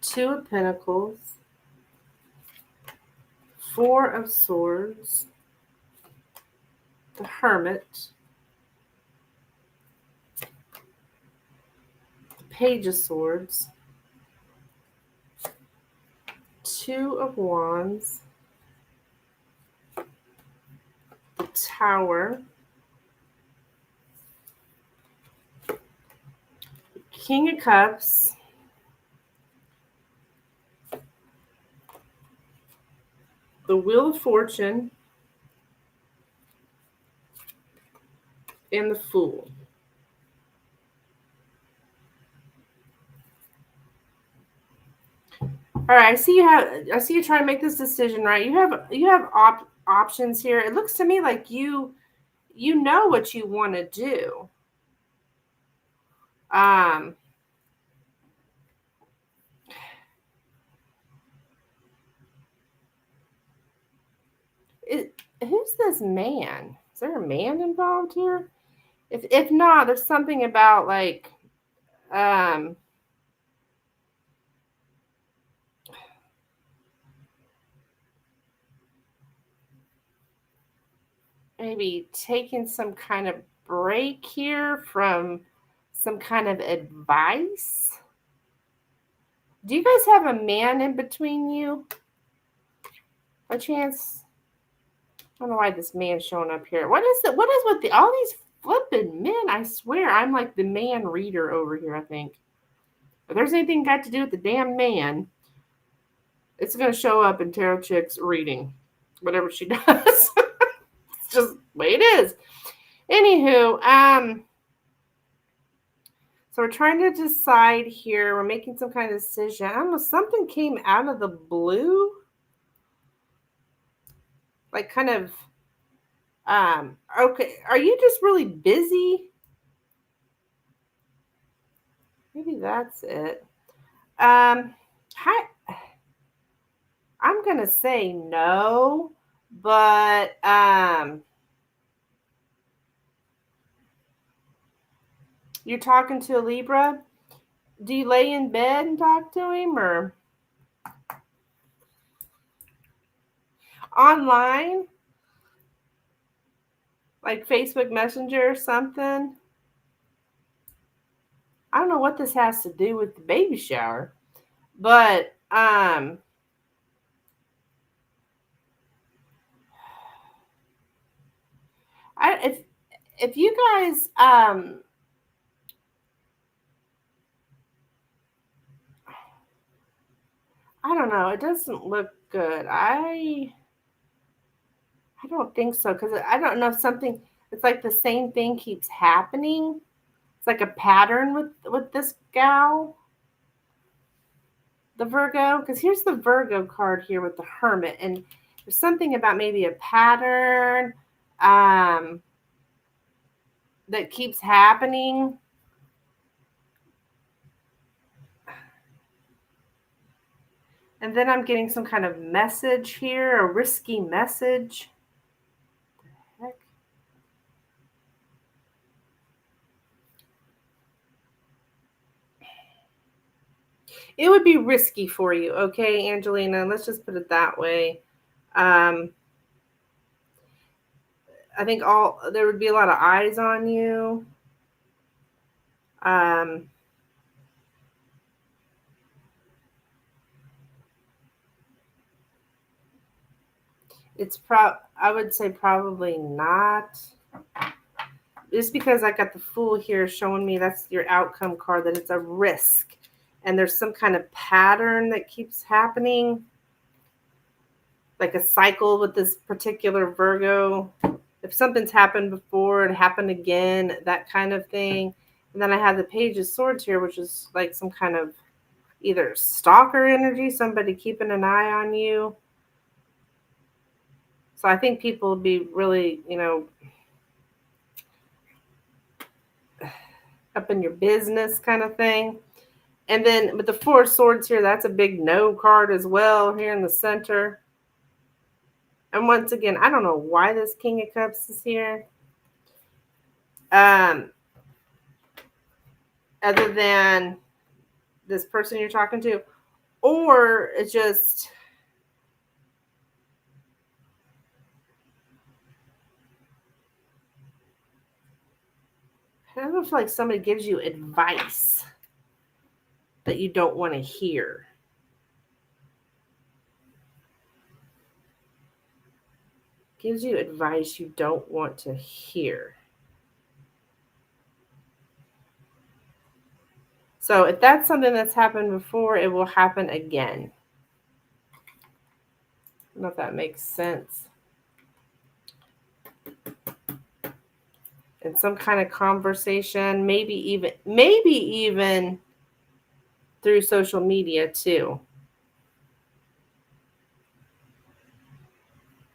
Two of Pentacles, Four of Swords, the Hermit, the Page of Swords, Two of Wands, Tower, King of Cups, the Wheel of Fortune, and the Fool. All right, I see you trying to make this decision, right? You have options here. It looks to me like you know what you want to do. Who's this man? Is there a man involved here? If not, there's something about like maybe taking some kind of break here from some kind of advice. Do you guys have a man in between you? By chance? I don't know why this man's showing up here. What is it? What is with all these flipping men? I swear I'm like the man reader over here, I think. If there's anything got to do with the damn man, it's going to show up in Tarot Chick's reading. Whatever she does. It's just the way it is. Anywho, so we're trying to decide here. We're making some kind of decision. I don't know, something came out of the blue. Like kind of, okay. Are you just really busy? Maybe that's it. Hi. I'm going to say no, but, you're talking to a Libra? Do you lay in bed and talk to him or online? Like Facebook Messenger or something? I don't know what this has to do with the baby shower, but if you guys I don't know, it doesn't look good. I don't think so, because I don't know if something, it's like the same thing keeps happening. It's like a pattern with this gal, the Virgo, because here's the Virgo card here with the Hermit, and there's something about maybe a pattern that keeps happening. And then I'm getting some kind of message here, a risky message. What the heck? It would be risky for you, okay, Angelina? Let's just put it that way. I think there would be a lot of eyes on you. I would say probably not. Just because I got the Fool here showing me that's your outcome card, that it's a risk. And there's some kind of pattern that keeps happening. Like a cycle with this particular Virgo. If something's happened before, it happened again, that kind of thing. And then I have the Page of Swords here, which is like some kind of either stalker energy, somebody keeping an eye on you. So I think people will be really, up in your business kind of thing. And then with the Four of Swords here, that's a big no card as well here in the center. And once again, I don't know why this King of Cups is here. Other than this person you're talking to. Or it's just, I don't feel like somebody gives you advice that you don't want to hear. gives you advice you don't want to hear. So if that's something that's happened before, it will happen again. I don't know if that makes sense. In some kind of conversation, maybe even through social media too.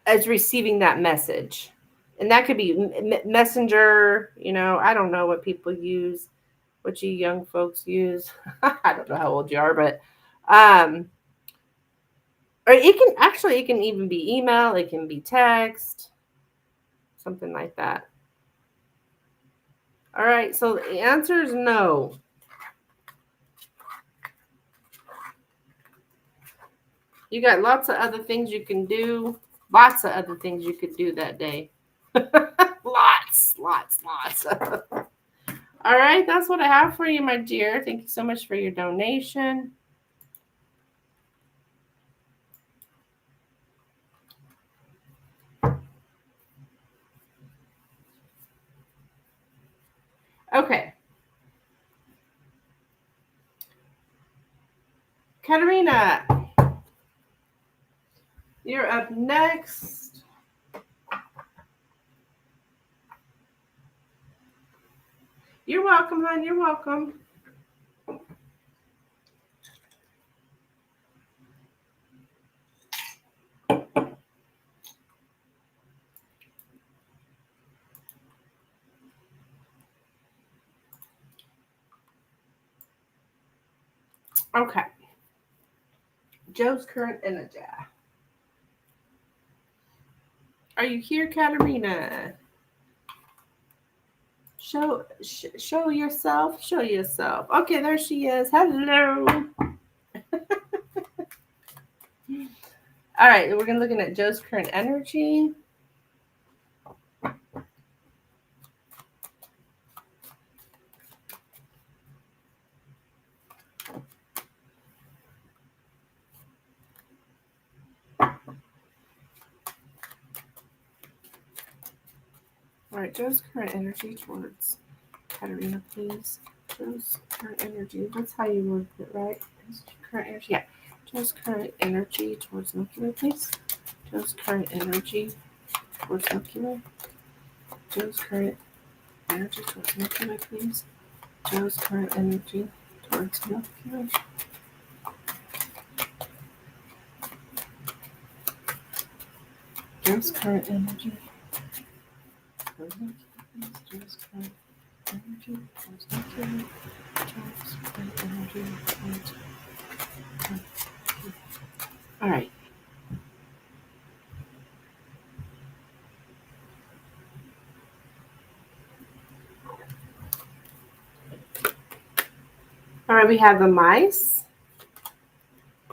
As receiving that message. And that could be messenger, I don't know what people use, what you young folks use. I don't know how old you are, but or it can even be email, it can be text, something like that. All right, so the answer is no. You got lots of other things you can do. Lots of other things you could do that day. Lots. All right, that's what I have for you, my dear. Thank you so much for your donation. Okay. Katerina, you're up next. You're welcome, hon. You're welcome. Okay. Joe's current energy. Are you here, Katerina? Show yourself. Show yourself. Okay, there she is. Hello. All right, we're going to looking at Joe's current energy. All right, Joe's current energy towards Katerina, please. Joe's current energy. That's how you word it, right? Joe's current energy. Yeah. Joe's current energy towards nuclear, please. Joe's current energy towards nuclear. Joe's current energy towards nuclear, please. Joe's current energy towards nuclear. Joe's current energy towards nuclear, please. Joe's current energy towards nuclear. Joe's current energy towards nuclear. All right. All right, we have the mice,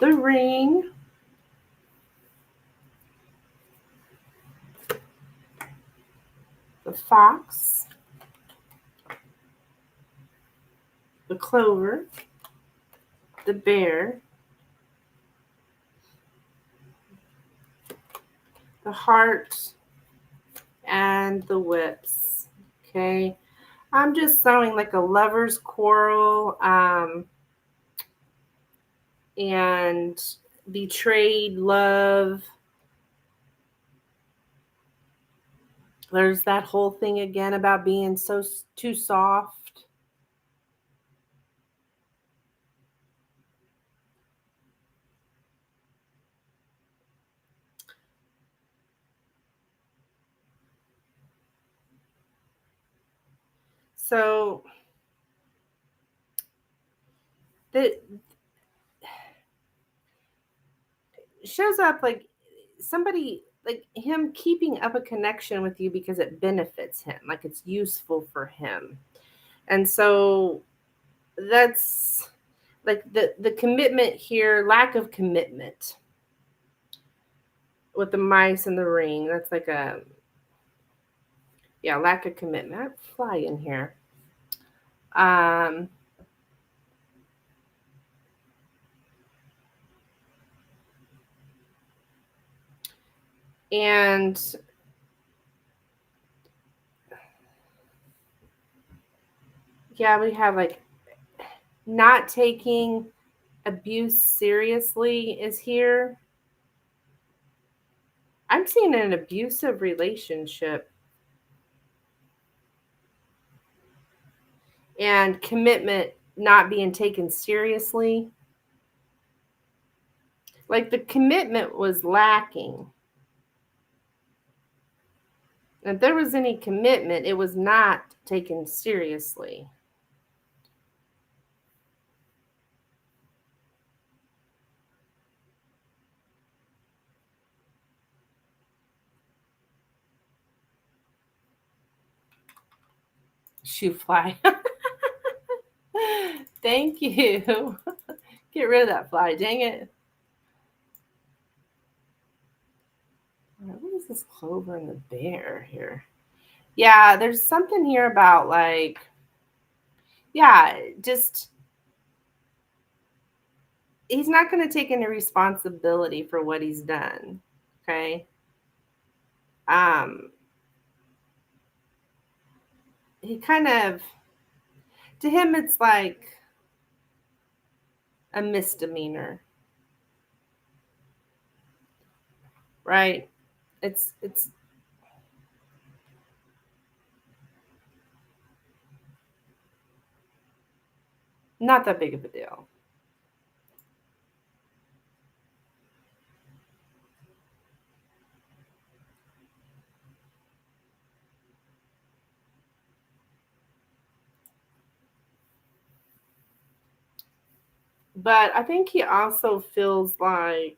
the ring, the fox, the clover, the bear, the heart, and the whips. Okay. I'm just sewing like a lover's quarrel and betrayed love. There's that whole thing again about being so too soft. So that shows up like somebody like him keeping up a connection with you because it benefits him, like it's useful for him. And so that's like the commitment here, lack of commitment with the mice and the ring. That's like a lack of commitment. I fly in here. And Yeah, we have like not taking abuse seriously is here. I'm seeing an abusive relationship and commitment not being taken seriously. Like the commitment was lacking. If there was any commitment, it was not taken seriously. Shoe fly. Thank you. Get rid of that fly. Dang it. What is this clover and the bear here? Yeah, there's something here about like, yeah, just he's not going to take any responsibility for what he's done. Okay. Um, he kind of, to him, it's like a misdemeanor, right? It's not that big of a deal. But I think he also feels like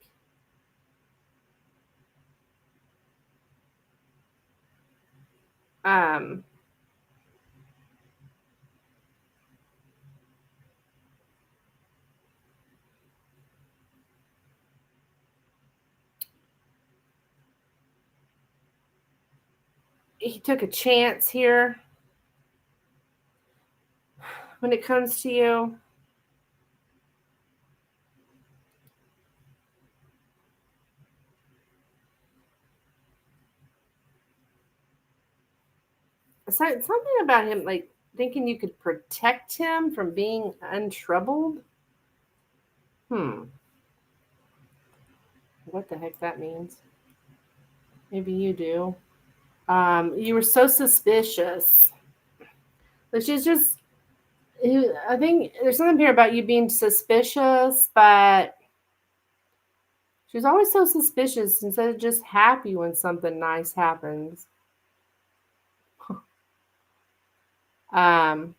um he took a chance here when it comes to you. Something about him like thinking you could protect him from being untroubled. What the heck that means? Maybe you do. You were so suspicious. But she's just I think there's something here about you being suspicious, but she's always so suspicious instead of just happy when something nice happens. Um,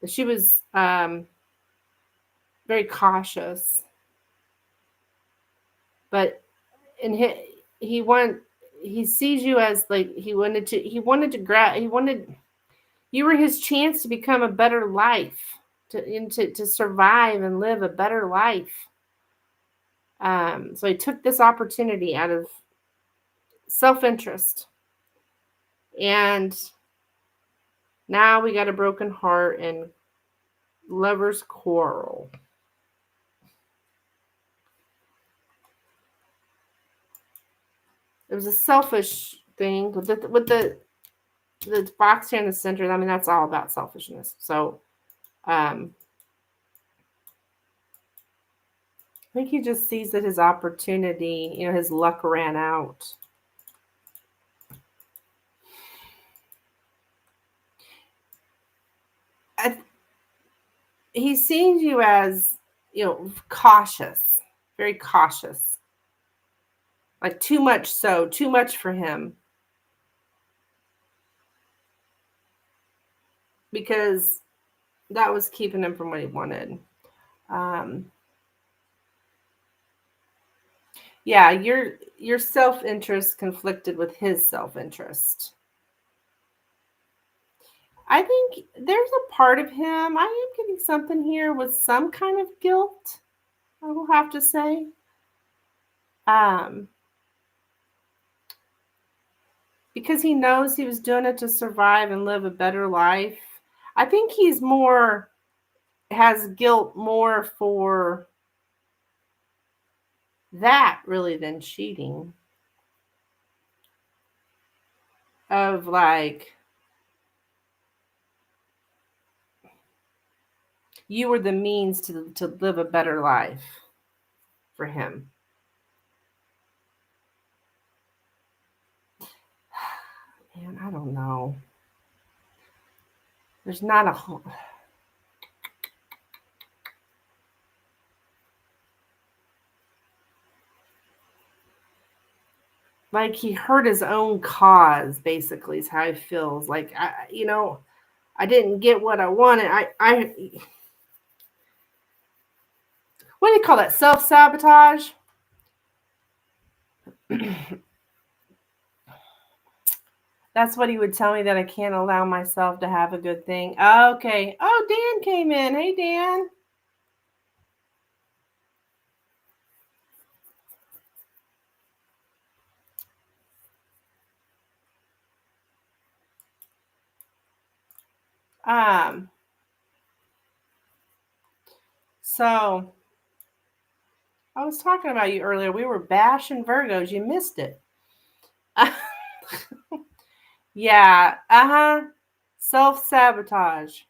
she was very cautious, but in he sees you as like he wanted you were his chance to become a better life to survive and live a better life. So he took this opportunity out of self-interest, and now we got a broken heart and lovers quarrel. It was a selfish thing with the box here in the center. I mean, that's all about selfishness. So I think he just sees that his opportunity, his luck ran out. He sees you as, cautious, very cautious. Like too much so, too much for him. Because that was keeping him from what he wanted. Yeah, your self-interest conflicted with his self-interest. I think there's a part of him, I am getting something here with some kind of guilt, I will have to say. Because he knows he was doing it to survive and live a better life. I think he's has guilt more for that really than cheating. Of like, you were the means to live a better life for him. Man, I don't know. There's not a whole... Like he hurt his own cause, basically, is how he feels. Like, I didn't get what I wanted. What do you call that? Self-sabotage? That's what he would tell me, that I can't allow myself to have a good thing. Okay. Oh, Dan came in. Hey, Dan. So I was talking about you earlier. We were bashing Virgos. You missed it. Yeah. Self-sabotage.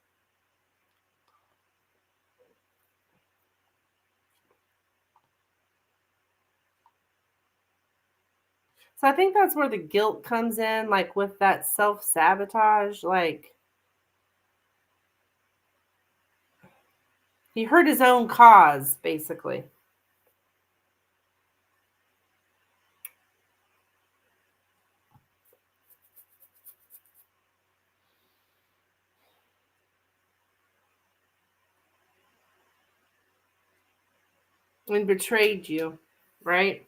So I think that's where the guilt comes in, like with that self-sabotage. Like, he hurt his own cause, basically. And betrayed you, right?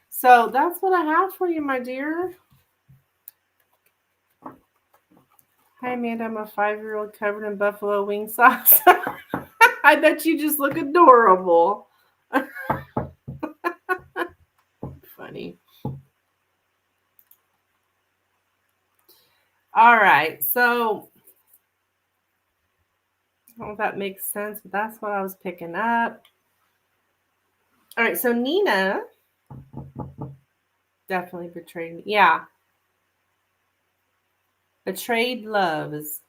So that's what I have for you, my dear. Hi, Amanda. I'm a 5-year-old covered in buffalo wing sauce. I bet you just look adorable. Funny. All right. So, I don't know if that makes sense, but that's what I was picking up. All right. So, Nina definitely betrayed me. Yeah. Betrayed love is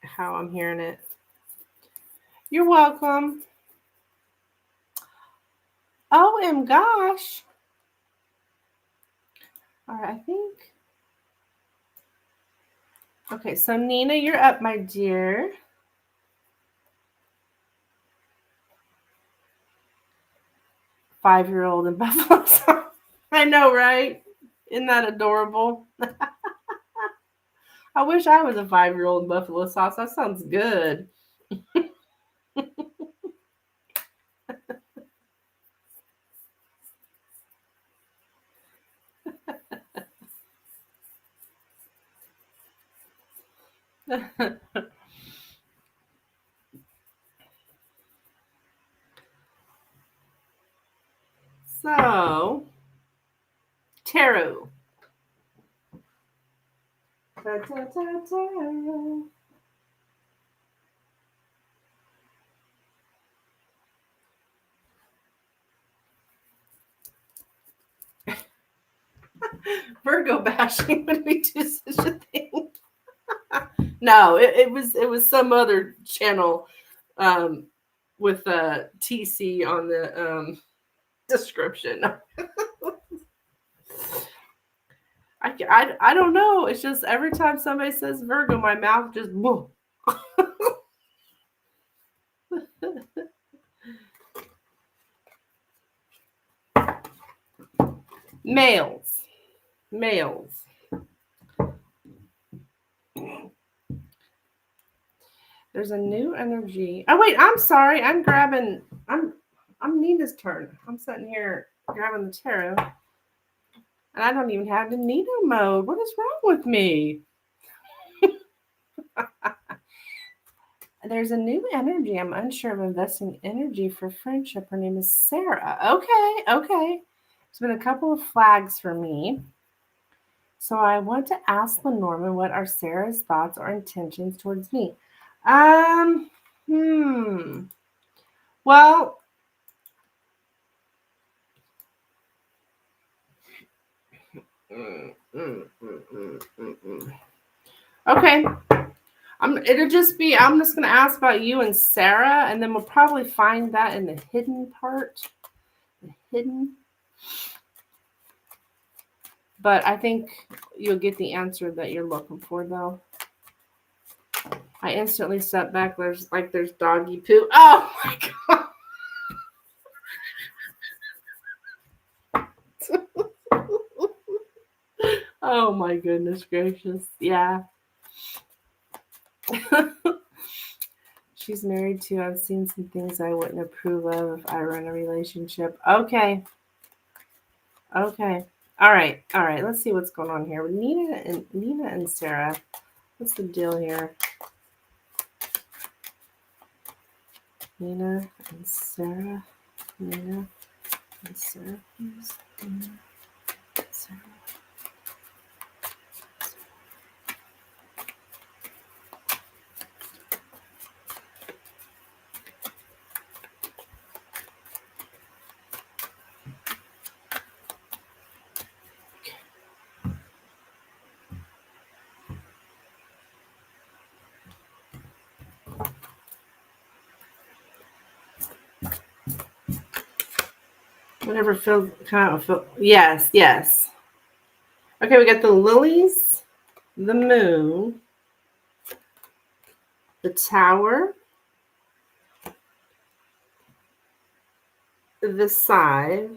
how I'm hearing it. You're welcome. Oh, gosh. All right, I think. Okay, so Nina, you're up, my dear. Five-year-old in buffalo sauce. I know, right? Isn't that adorable? I wish I was a 5-year-old in buffalo sauce. That sounds good. So, tarot. Ta-ta-ta-ta. Virgo bashing. Would we do such a thing? No, it was some other channel with TC on the description. I don't know. It's just every time somebody says Virgo, my mouth just whoa. Males. There's a new energy. Oh wait, I'm sorry. I'm Nina's turn. I'm sitting here grabbing the tarot. And I don't even have the Nina mode. What is wrong with me? There's a new energy. I'm unsure of investing energy for friendship. Her name is Sarah. Okay. There's been a couple of flags for me. So I want to ask Lenormand, what are Sarah's thoughts or intentions towards me? Well, Okay. I'm just gonna ask about you and Sarah, and then we'll probably find that in the hidden part. The hidden. But I think you'll get the answer that you're looking for, though. I instantly stepped back. There's doggy poo. Oh my god. Oh my goodness gracious. Yeah. She's married too. I've seen some things I wouldn't approve of if I were in a relationship. Okay. Okay. All right. Let's see what's going on here with Nina and Sarah. What's the deal here? Nina and Sarah. Nina and Sarah. Nina, Sarah. Whatever feels kind of yes. Okay, we got the lilies, the moon, the tower, the scythe,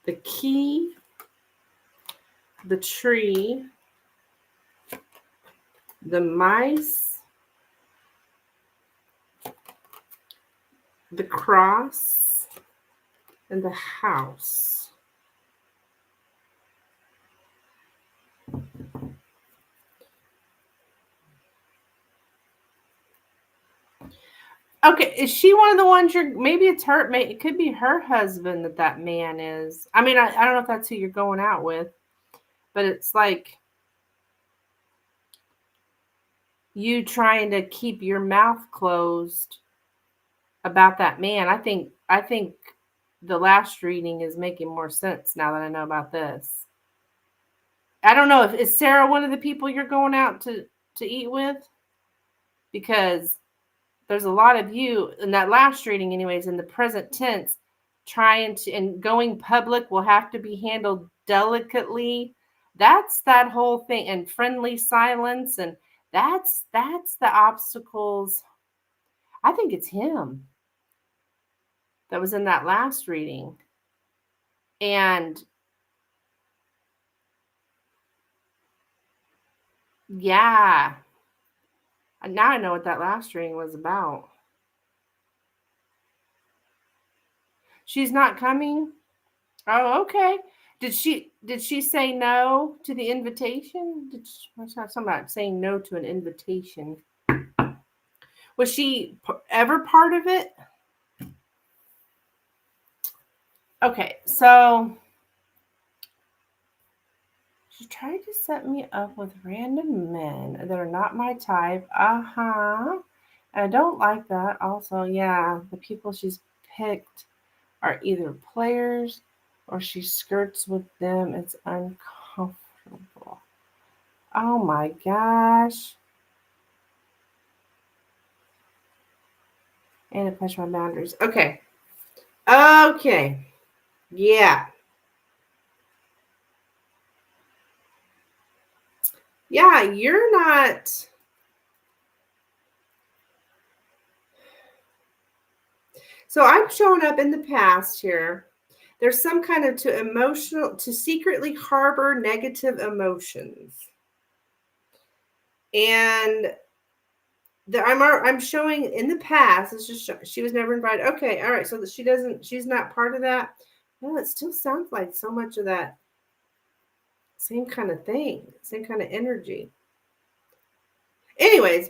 the key, the tree, the mice, the cross, and the house. Okay, is she one of the ones maybe it's her, it could be her husband that man is. I mean, I don't know if that's who you're going out with, but it's like you trying to keep your mouth closed about that man. I think the last reading is making more sense now that I know about this. I don't know, is Sarah one of the people you're going out to eat with? Because there's a lot of you in that last reading, anyways, in the present tense, trying to, and going public will have to be handled delicately. That's that whole thing, and friendly silence, and that's the obstacles. I think it's him that was in that last reading. And yeah, now I know what that last reading was about. She's not coming? Oh, okay. Did she say no to the invitation? What's that something about saying no to an invitation? Was she ever part of it? Okay, so she tried to set me up with random men that are not my type. And I don't like that. Also, yeah, the people she's picked are either players or she skirts with them. It's uncomfortable. Oh my gosh. And it pushed my boundaries. Okay. Yeah. Yeah, you're not. So I'm showing up in the past here. There's some kind of to secretly harbor negative emotions. And I'm showing in the past, it's just she was never invited. Okay, all right, so that she's not part of that. Well, it still sounds like so much of that same kind of thing, same kind of energy. Anyways,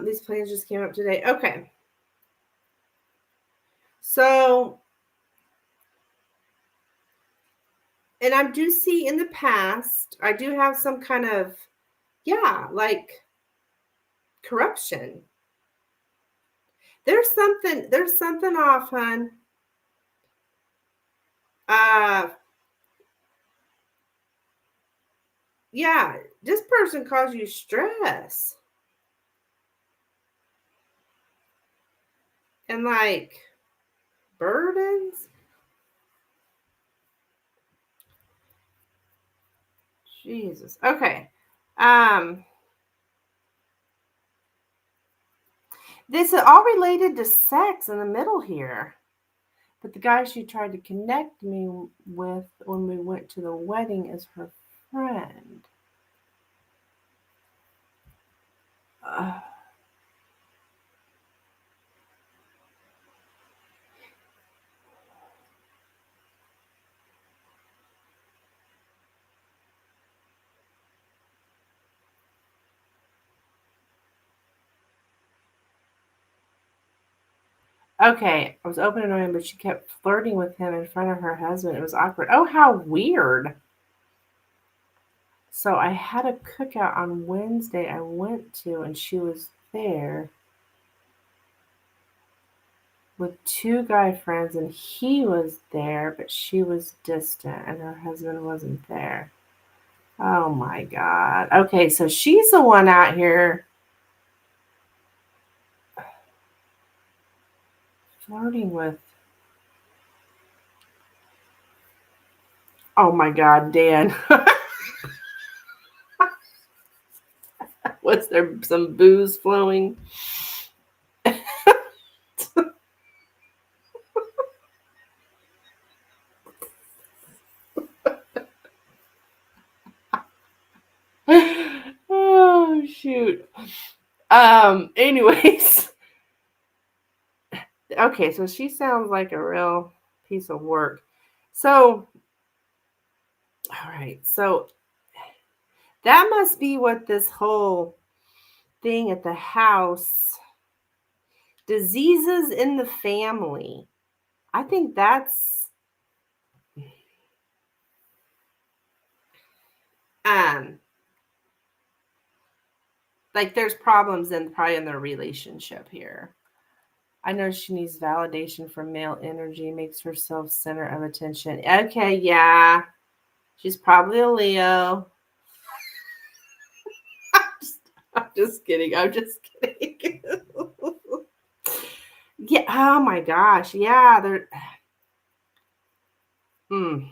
these plans just came up today. Okay. So, and I do see in the past, I do have some kind of, like corruption. There's something off, hon. Yeah, this person caused you stress and like burdens. Jesus. Okay. Um, this is all related to sex in the middle here. But the guy she tried to connect me with when we went to the wedding is her friend. Uh, okay, I was open and knowing, but she kept flirting with him in front of her husband. It was awkward. Oh, how weird. So I had a cookout on Wednesday I went to, and she was there with two guy friends, and he was there, but she was distant, and her husband wasn't there. Oh my God. Okay, so she's the one out here flirting with. Oh my God, Dan. Was there some booze flowing? Oh shoot. Anyways. Okay, so she sounds like a real piece of work. So, all right. So that must be what this whole thing at the house, diseases in the family. I think that's um like there's problems in probably in their relationship here. I know she needs validation from male energy, makes herself center of attention. Okay, yeah. She's probably a Leo. I'm just kidding. I'm just kidding. Yeah. Oh my gosh. Yeah. They're. Mm.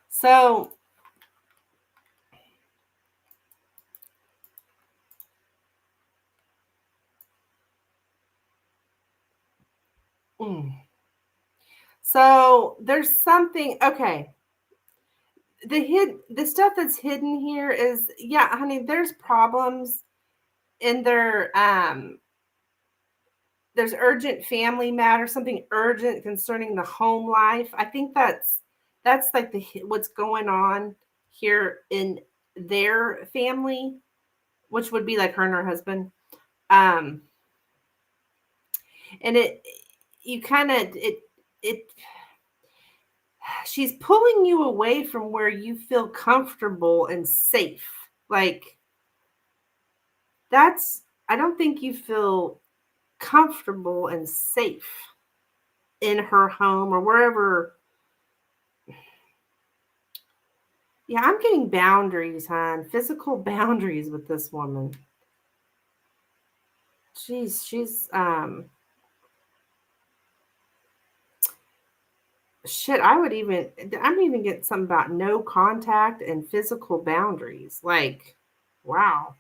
So. Mm. So there's something. Okay. The stuff that's hidden here is, yeah, honey. There's problems in there's urgent family matter, something urgent concerning the home life. I think that's like what's going on here in their family, which would be like her and her husband. Um, and it you kind of it she's pulling you away from where you feel comfortable and safe. Like that's I don't think you feel comfortable and safe in her home or wherever. Yeah, I'm getting boundaries, hon. Physical boundaries with this woman. She's shit, I'm even getting something about no contact and physical boundaries. Like, wow.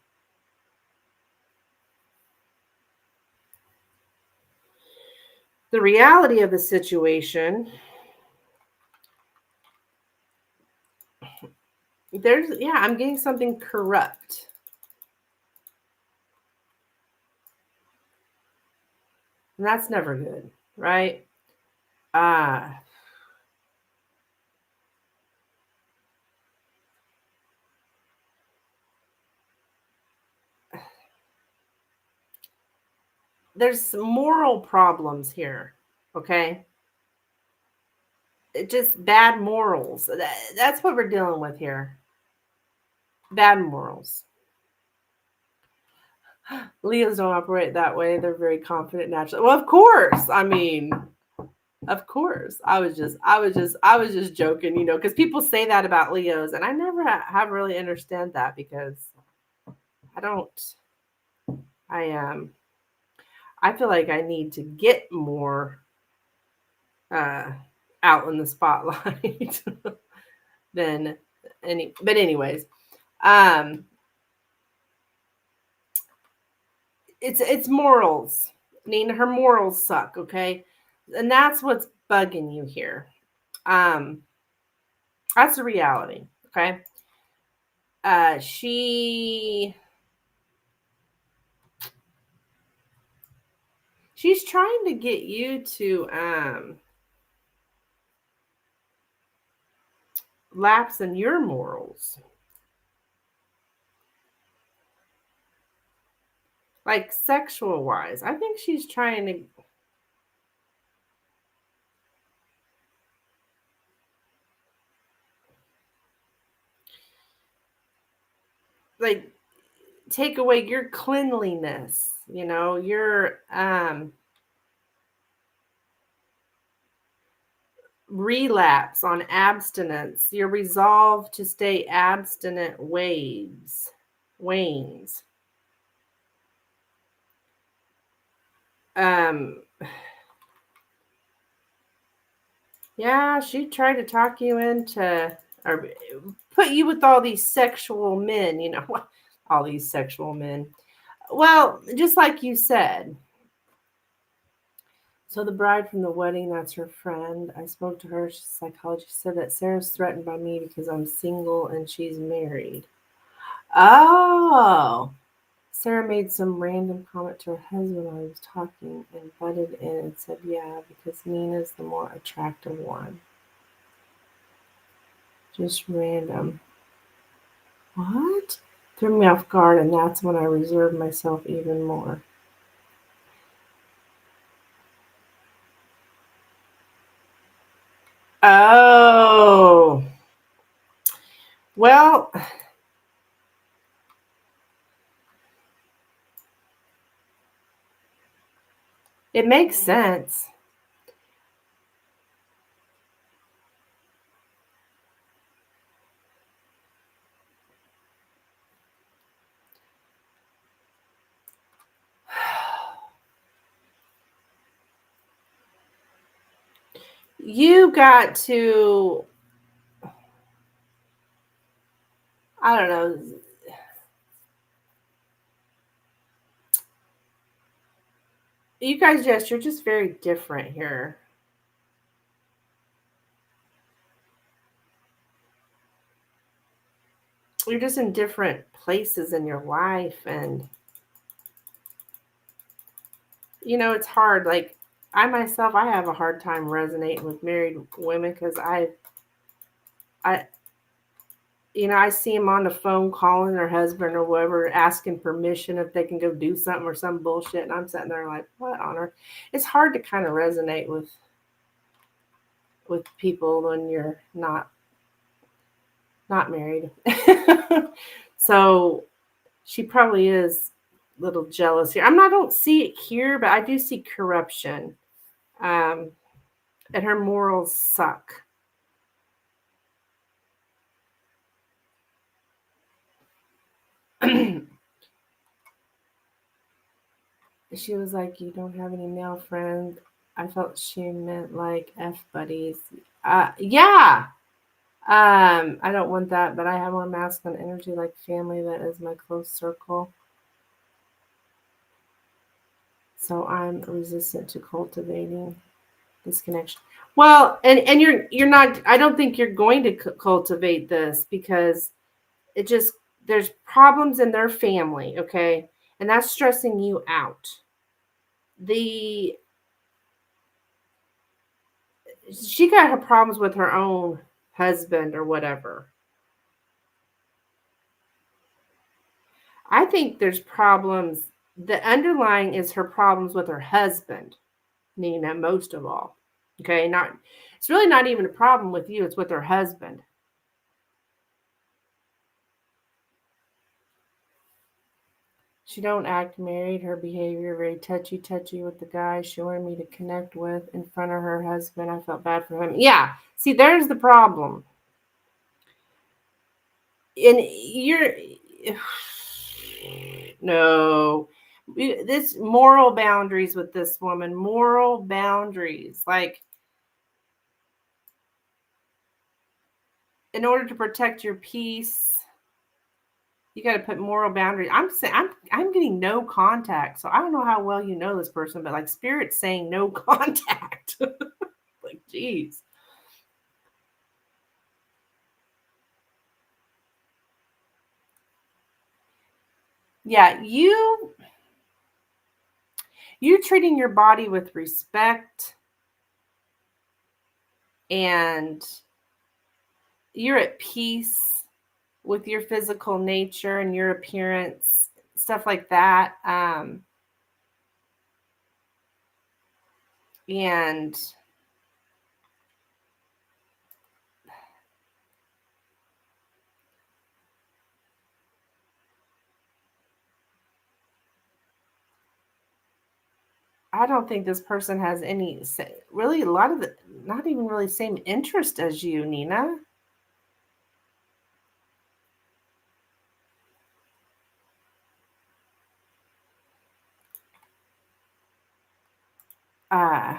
The reality of the situation, I'm getting something corrupt. And that's never good, right? Uh there's some moral problems here, okay? Just bad morals. That's what we're dealing with here. Bad morals. Leos don't operate that way. They're very confident naturally. Well, of course. I mean, of course. I was just joking, because people say that about Leos, and I never have really understand that because I don't. I feel like I need to get more uh, out in the spotlight than any. But anyways, um, it's morals. Nina, her morals suck. Okay, and that's what's bugging you here. Um, that's the reality. Okay. She's trying to get you to lapse in your morals, like sexual wise. I think she's trying to like take away your cleanliness, your relapse on abstinence, your resolve to stay abstinent wanes. Um yeah, she tried to talk you into or put you with all these sexual men, all these sexual men. Well, just like you said, so the bride from the wedding, that's her friend. I spoke to her. She's a psychologist. She said that Sarah's threatened by me because I'm single and she's married. Oh. Sarah made some random comment to her husband while he was talking and butted in and said, yeah, because Nina's the more attractive one. Just random. What? Threw me off guard, and that's when I reserved myself even more. Oh. Well, it makes sense. You got to, I don't know. You guys you're just very different here. You're just in different places in your life, and it's hard. Like I myself, I have a hard time resonating with married women because I I see them on the phone calling their husband or whatever, asking permission if they can go do something or some bullshit, and I'm sitting there like, what on earth? It's hard to kind of resonate with people when you're not married. So she probably is a little jealous here. I don't see it here, but I do see corruption. Um, and her morals suck. She was like, you don't have any male friends. I felt she meant like F buddies. Yeah. I don't want that, but I have more masculine energy like family that is my close circle. So I'm resistant to cultivating this connection. Well, and you're not. I don't think you're going to cultivate this because it just there's problems in their family, okay, and that's stressing you out. The She got her problems with her own husband or whatever. I think there's problems. The underlying is her problems with her husband, Nina, most of all. Okay, it's really not even a problem with you, it's with her husband. She don't act married. Her behavior very touchy with the guy she wanted me to connect with in front of her husband. I felt bad for him. Yeah. See, there's the problem. And you're no. This moral boundaries with this woman. Moral boundaries. Like, in order to protect your peace, you got to put moral boundaries. I'm saying I'm getting no contact, so I don't know how well you know this person, but like spirit's saying no contact. Like, geez. Yeah, you treating your body with respect, and you're at peace with your physical nature and your appearance, stuff like that. And I don't think this person has any really a lot of the not even really same interest as you, Nina. Uh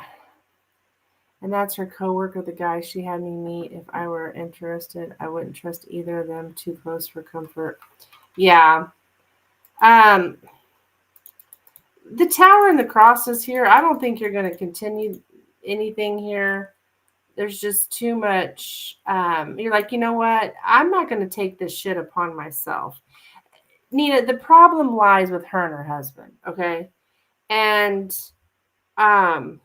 and that's her coworker, the guy she had me meet. If I were interested, I wouldn't trust either of them. Too close for comfort. Yeah. Um the tower and the crosses here, I don't think you're going to continue anything here. There's just too much. You're like, you know what? I'm not going to take this shit upon myself. Nina, the problem lies with her and her husband, okay? And um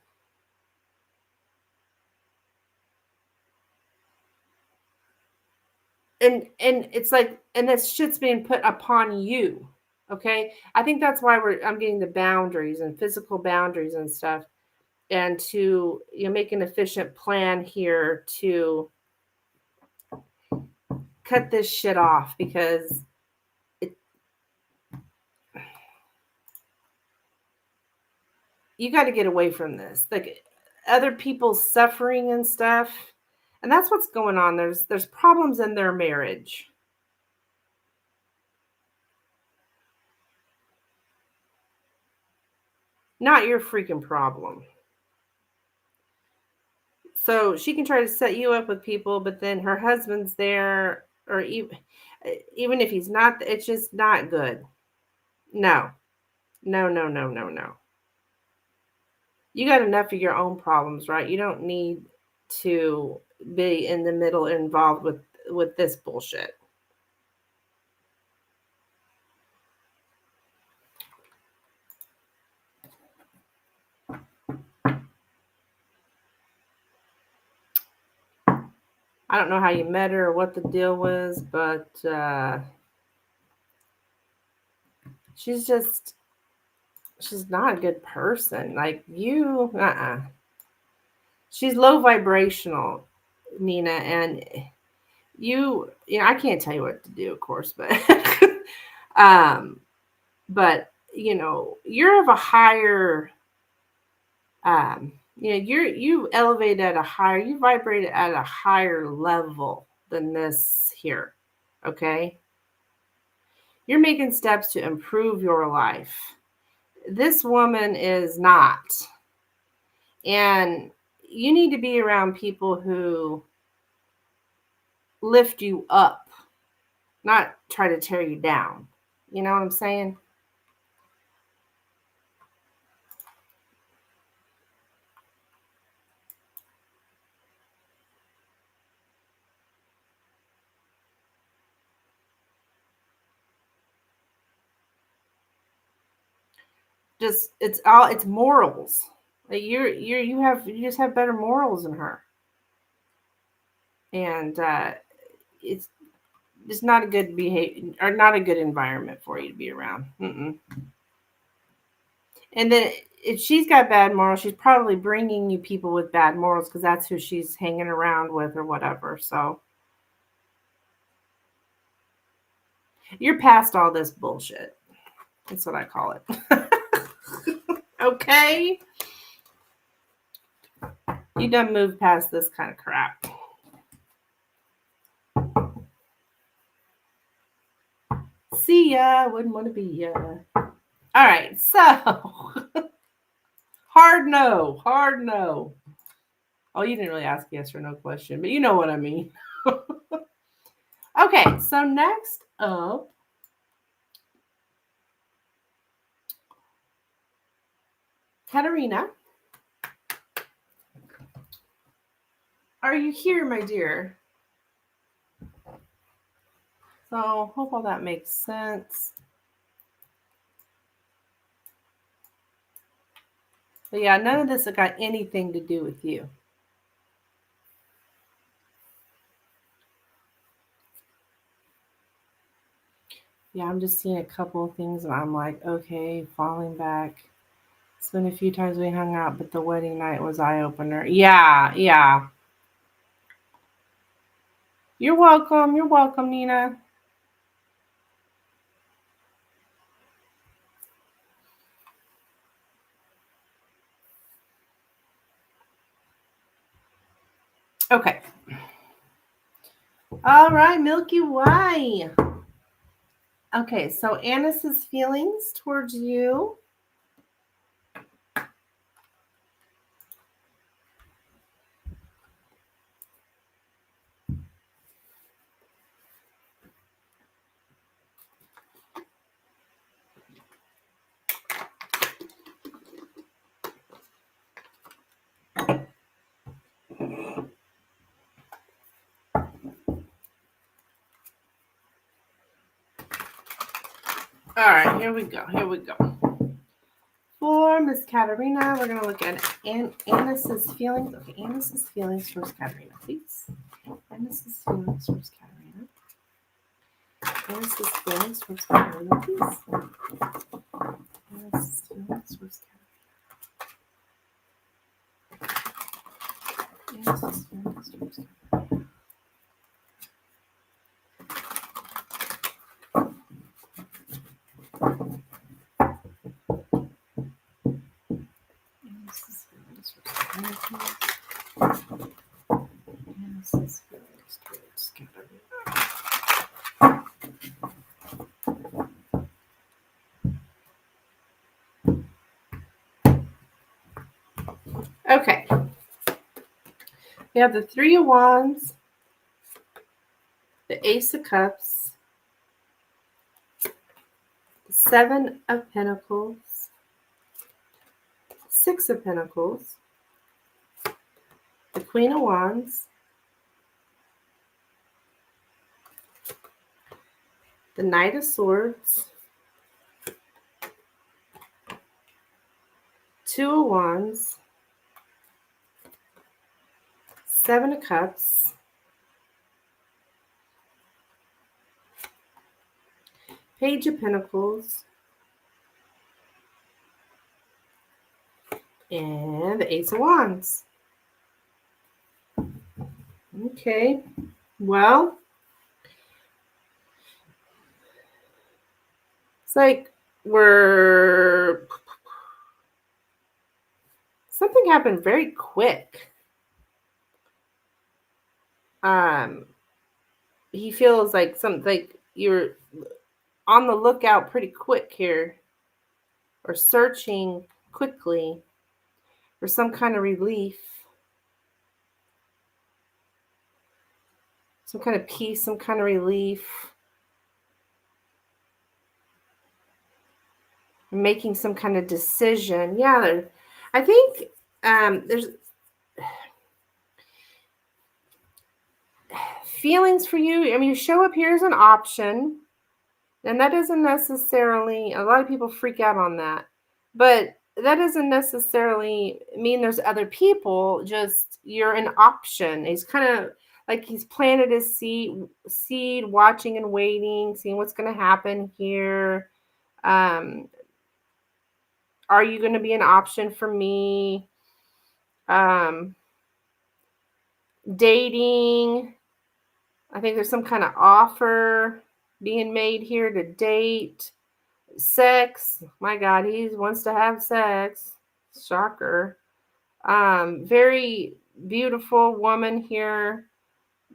and it's like, and this shit's being put upon you, okay? I think that's why I'm getting the boundaries and physical boundaries and stuff, and to make an efficient plan here to cut this shit off, because you got to get away from this, like other people's suffering and stuff, and that's what's going on. There's problems in their marriage, not your freaking problem. So she can try to set you up with people, but then her husband's there, or even if he's not, it's just not good. No, no, no, no, no, no. You got enough of your own problems, right? You don't need to be in the middle involved with this bullshit. I don't know how you met her or what the deal was, but she's not a good person. Like you, she's low vibrational, Nina, and I can't tell you what to do, of course, but um, but you're of a higher, you elevate at a higher, you vibrate at a higher level than this here, okay? You're making steps to improve your life. This woman is not. And you need to be around people who lift you up, not try to tear you down. You know what I'm saying? It's morals. Like you just have better morals than her. And it's just not a good behavior, or not a good environment for you to be around. Mm-mm. And then if she's got bad morals, she's probably bringing you people with bad morals because that's who she's hanging around with or whatever. So you're past all this bullshit. That's what I call it. Okay? You done moved past this kind of crap. See ya. Wouldn't want to be ya. All right, so hard no. Hard no. Oh, you didn't really ask yes or no question, but you know what I mean. Okay, so next up, Katerina. Are you here, my dear? So, hope all that makes sense. But yeah, none of this has got anything to do with you. Yeah, I'm just seeing a couple of things and I'm like, okay, falling back. It's been a few times we hung out, but the wedding night was eye-opener. Yeah. You're welcome. You're welcome, Nina. Okay. All right, Milky Way. Okay, so Annis's feelings towards you. All right, here we go. For Miss Katerina, we're going to look at Annis's feelings. Okay, Annis's feelings towards Katerina, please. Annis's feelings towards Katerina. Annis's feelings towards Katerina, please. Annis's feelings towards Katerina. Annis's feelings towards Katerina. Okay. We have the Three of Wands, the Ace of Cups, the Seven of Pentacles, Six of Pentacles, the Queen of Wands, the Knight of Swords, Two of Wands, Seven of Cups, Page of Pentacles, and the Ace of Wands. Okay, well, it's like something happened very quick. He feels like something like you're on the lookout pretty quick here, or searching quickly for some kind of relief, some kind of peace, some kind of relief, making some kind of decision. Yeah, I think there's feelings for you. I mean, you show up here as an option, and that doesn't necessarily, a lot of people freak out on that, but that doesn't necessarily mean there's other people, just you're an option. He's kind of like he's planted his seed, watching and waiting, seeing what's going to happen here. Are you going to be an option for me? Dating. I think there's some kind of offer being made here to date. Sex. My God, he wants to have sex. Shocker. Very beautiful woman here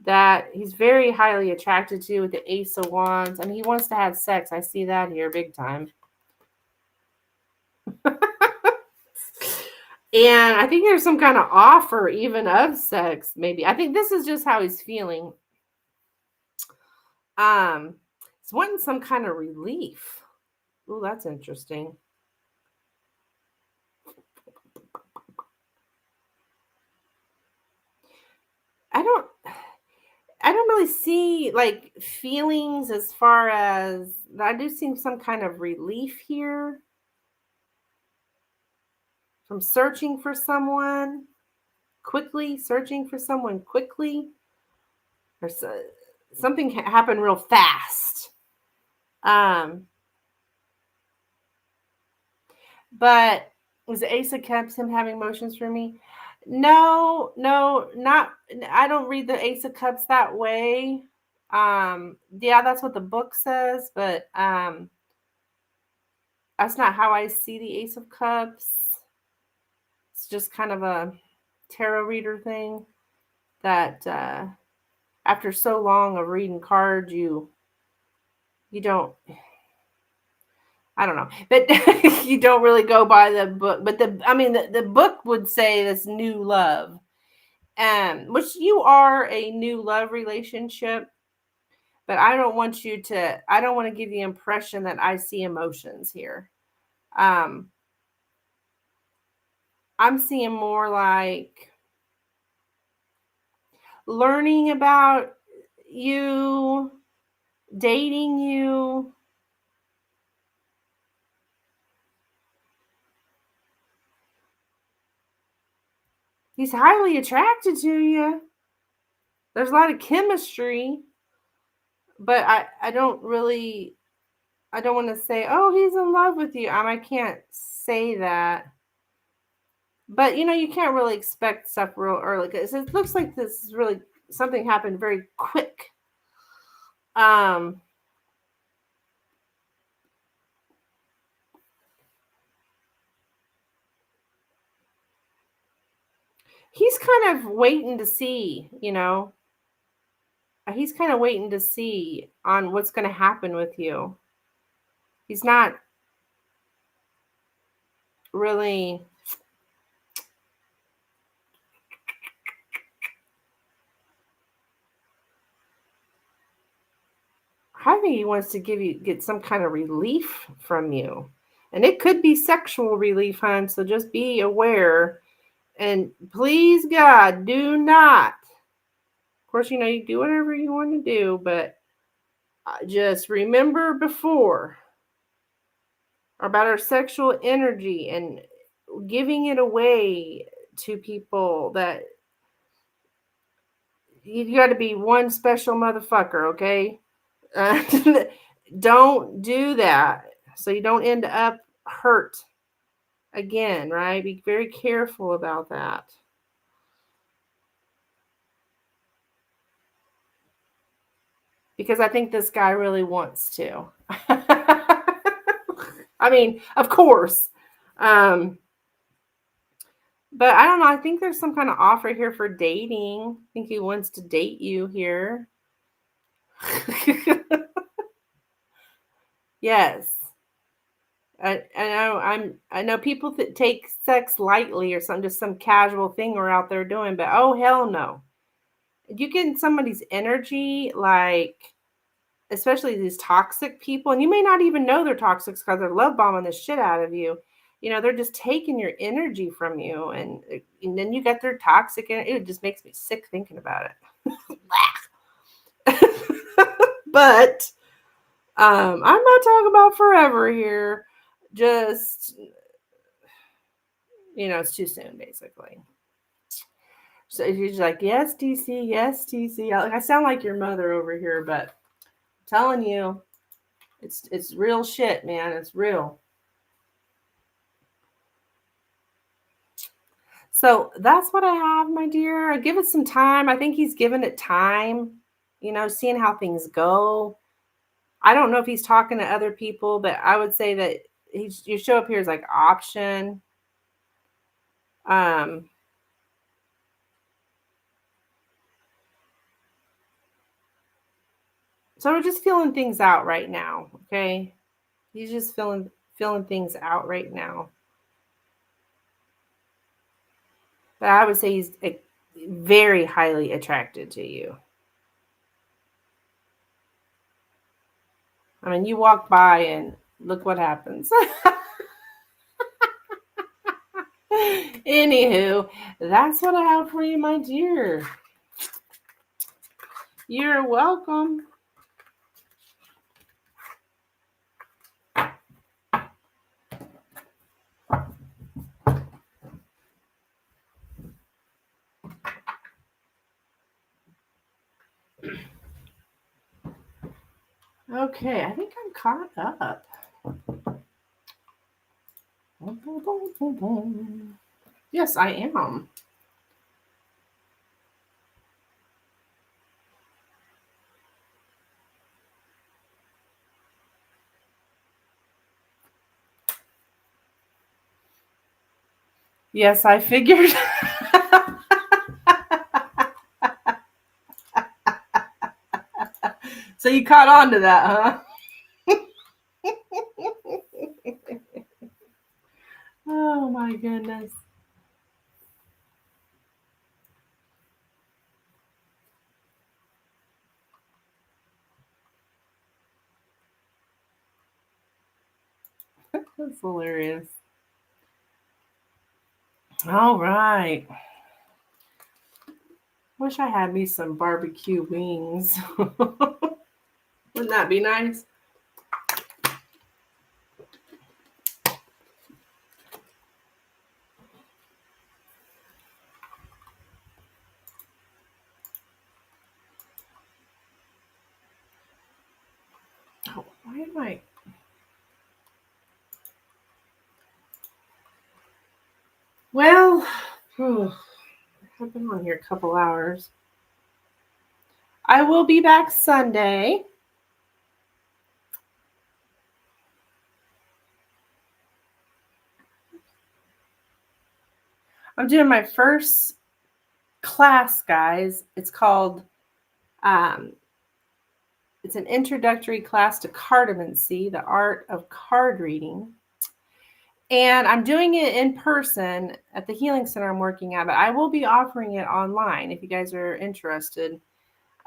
that he's very highly attracted to with the Ace of Wands. I mean, he wants to have sex. I see that here big time. And I think there's some kind of offer even of sex, maybe. I think this is just how he's feeling. He's wanting some kind of relief. Oh, that's interesting. I don't really see like feelings as far as I do see some kind of relief here from searching for someone quickly, or something happened real fast. But was the Ace of Cups him having emotions for me? No, not. I don't read the Ace of Cups that way. Yeah, that's what the book says, but that's not how I see the Ace of Cups. It's just kind of a tarot reader thing that after so long of reading cards, you don't. I don't know, but you don't really go by the book. But the book would say this new love, which you are a new love relationship. But I don't want to give the impression that I see emotions here. I'm seeing more like learning about you, dating you. He's highly attracted to you. There's a lot of chemistry, but I don't want to say, oh, he's in love with you. I can't say that. But you can't really expect stuff real early because it looks like this is really something happened very quick. He's kind of waiting to see, He's kind of waiting to see on what's going to happen with you. He's not really. I think he wants to get some kind of relief from you. And it could be sexual relief, hon. So just be aware. And please, God, do not. Of course, you do whatever you want to do, but just remember before about our sexual energy and giving it away to people that you got to be one special motherfucker, okay? Don't do that so you don't end up hurt again, right? Be very careful about that. Because I think this guy really wants to. I mean, of course. But I don't know. I think there's some kind of offer here for dating. I think he wants to date you here. Yes. I know people that take sex lightly or just some casual thing we're out there doing, but oh hell no. You get in somebody's energy, like especially these toxic people, and you may not even know they're toxic because they're love bombing the shit out of you. They're just taking your energy from you, and then you get their toxic, and it just makes me sick thinking about it. But I'm not talking about forever here. Just it's too soon, basically. So you're just like, yes, DC, yes, DC. I sound like your mother over here, but I'm telling you, it's real shit, man. It's real. So that's what I have, my dear. Give it some time. I think he's given it time, seeing how things go. I don't know if he's talking to other people, but I would say that you show up here as like option. So we're just feeling things out right now, okay? He's just feeling things out right now. But I would say he's very highly attracted to you. I mean, you walk by and look what happens. Anywho, that's what I have for you, my dear. You're welcome. Okay, I think I'm caught up. Yes, I am. Yes, I figured. So you caught on to that, huh? Oh my goodness. That's hilarious. All right. Wish I had me some barbecue wings. Wouldn't that be nice? Oh, why am I? Well, I've been on here a couple hours. I will be back Sunday. I'm doing my first class, guys. It's called, it's an introductory class to cartomancy, the art of card reading. And I'm doing it in person at the healing center I'm working at, but I will be offering it online if you guys are interested.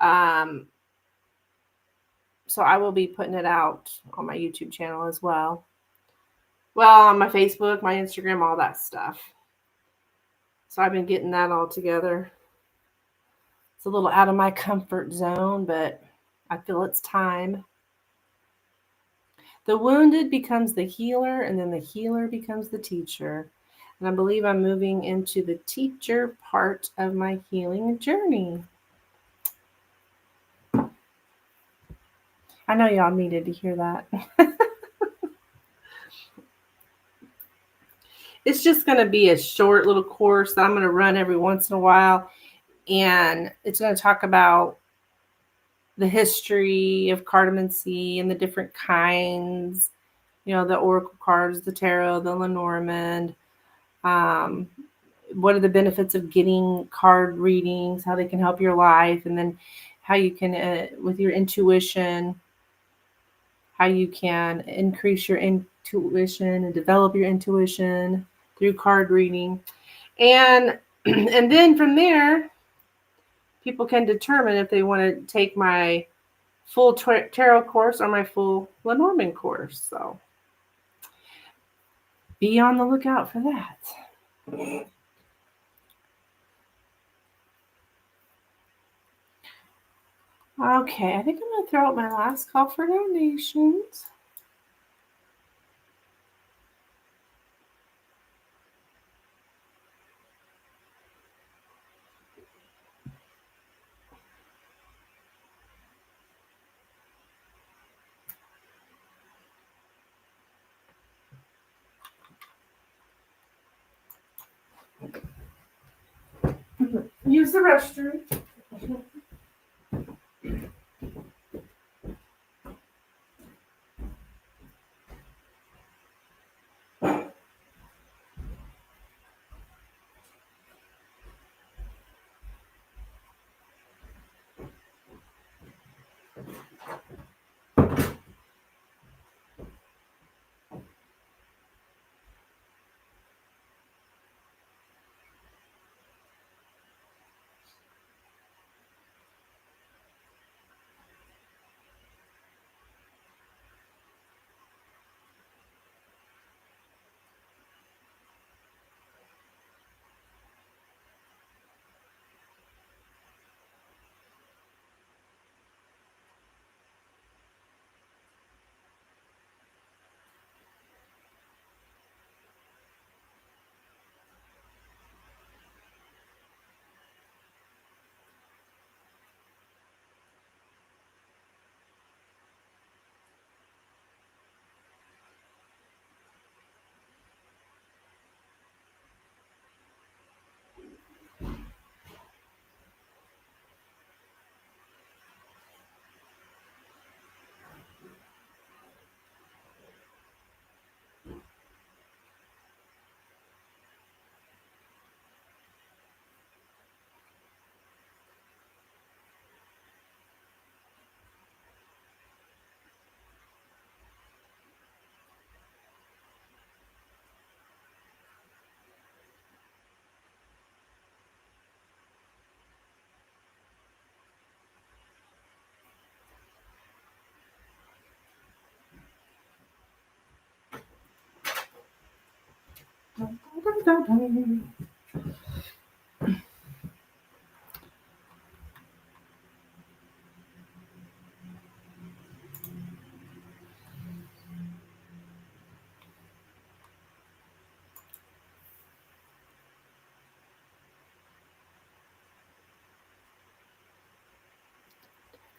So I will be putting it out on my YouTube channel as well. Well, on my Facebook, my Instagram, all that stuff. So I've been getting that all together. It's a little out of my comfort zone, but I feel it's time. The wounded becomes the healer, and then the healer becomes the teacher. And I believe I'm moving into the teacher part of my healing journey. I know y'all needed to hear that. It's just going to be a short little course that I'm going to run every once in a while. And it's going to talk about the history of cartomancy and the different kinds, you know, the oracle cards, the tarot, the Lenormand. What are the benefits of getting card readings, how they can help your life, and then how you can, with your intuition, how you can increase your intuition and develop your intuition through card reading. And and then from there, people can determine if they want to take my full tarot course or my full Lenormand course. So be on the lookout for that. Okay, I think I'm going to throw out my last call for donations. Use the restroom.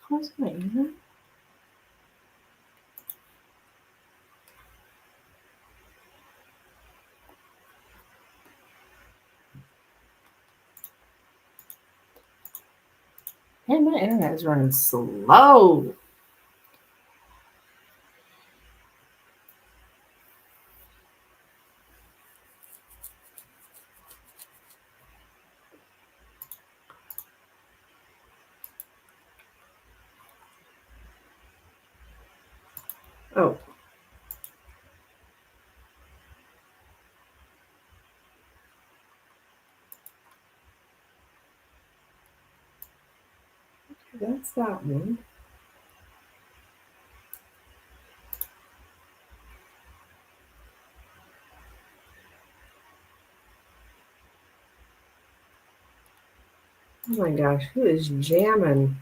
Close my ear. Man, my internet is running slow. Oh. That's that one. Oh my gosh, who is jamming?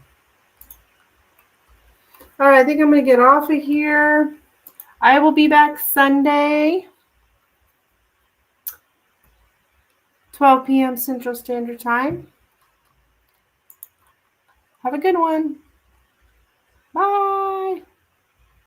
All right, I think I'm going to get off of here. I will be back Sunday, 12 p.m. Central Standard Time. Have a good one.